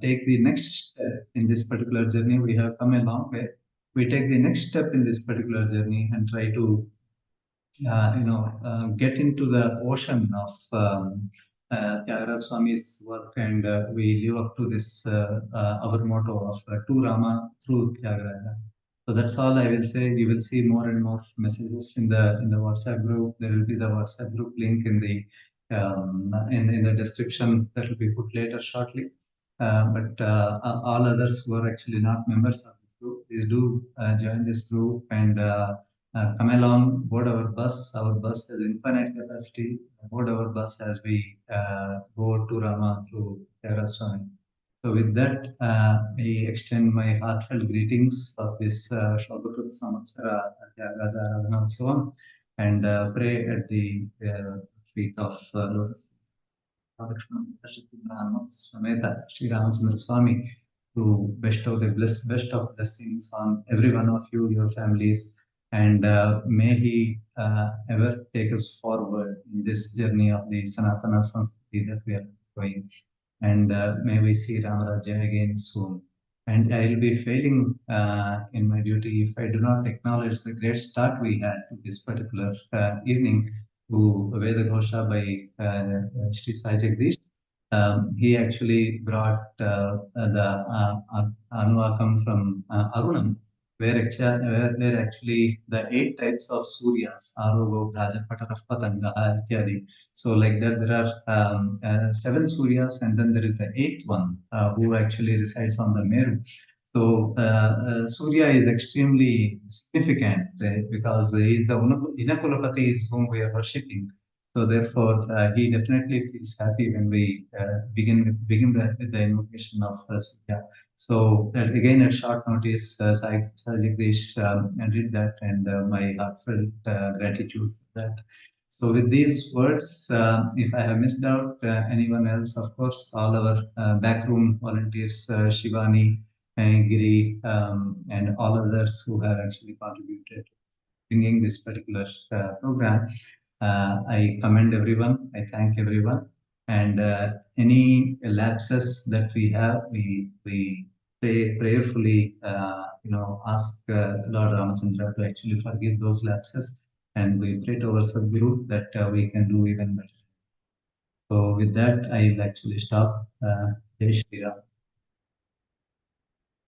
take the next step in this particular journey. We have come a long way. We take the next step in this particular journey and try to get into the ocean of Thyagaraja Swami's work, and we live up to this our motto of to Rama through Thyagaraja. So that's all I will say. You will see more and more messages in the WhatsApp group. There will be the WhatsApp group link in the in the description that will be put later shortly. But all others who are actually not members of this group, please do join this group and come along, board our bus. Our bus has infinite capacity. Board our bus as we go to Rama through Thyagaraja. So with that, I extend my heartfelt greetings of this Shobhakrt Samvatsara Thyagaraja Aradhana Utsavam and pray at the feet of Lord Sameta Sri Ramachandra Swami to bestow the best of blessings on every one of you, your families, and may he ever take us forward in this journey of the Sanatana Sanskriti that we are going. And may we see Ramarajya again soon. And I will be failing in my duty if I do not acknowledge the great start we had to this particular evening to Veda Ghosha by Shri Sai Jagdish. He actually brought the Anuvakam from Arunam, where actually the 8 types of Suryas, Arogo, Rajapata, Patanga, Ityadi. So like that, there are 7 Suryas, and then there is the 8th one who actually resides on the Meru. So Surya is extremely significant because he is the Inakulapati is whom we are worshipping. So therefore, he definitely feels happy when we begin with the invocation of Surya. So again, at short notice, Sai Jagdish did that, and my heartfelt gratitude for that. So with these words, if I have missed out anyone else, of course, all our backroom volunteers, Shivani, Giri, and all others who have actually contributed to bringing this particular program. I commend everyone. I thank everyone. And any lapses that we have, we prayerfully, ask Lord Ramachandra to actually forgive those lapses, and we pray to our Sadguru that we can do even better. So with that, I will actually stop. Jai Shri Ram.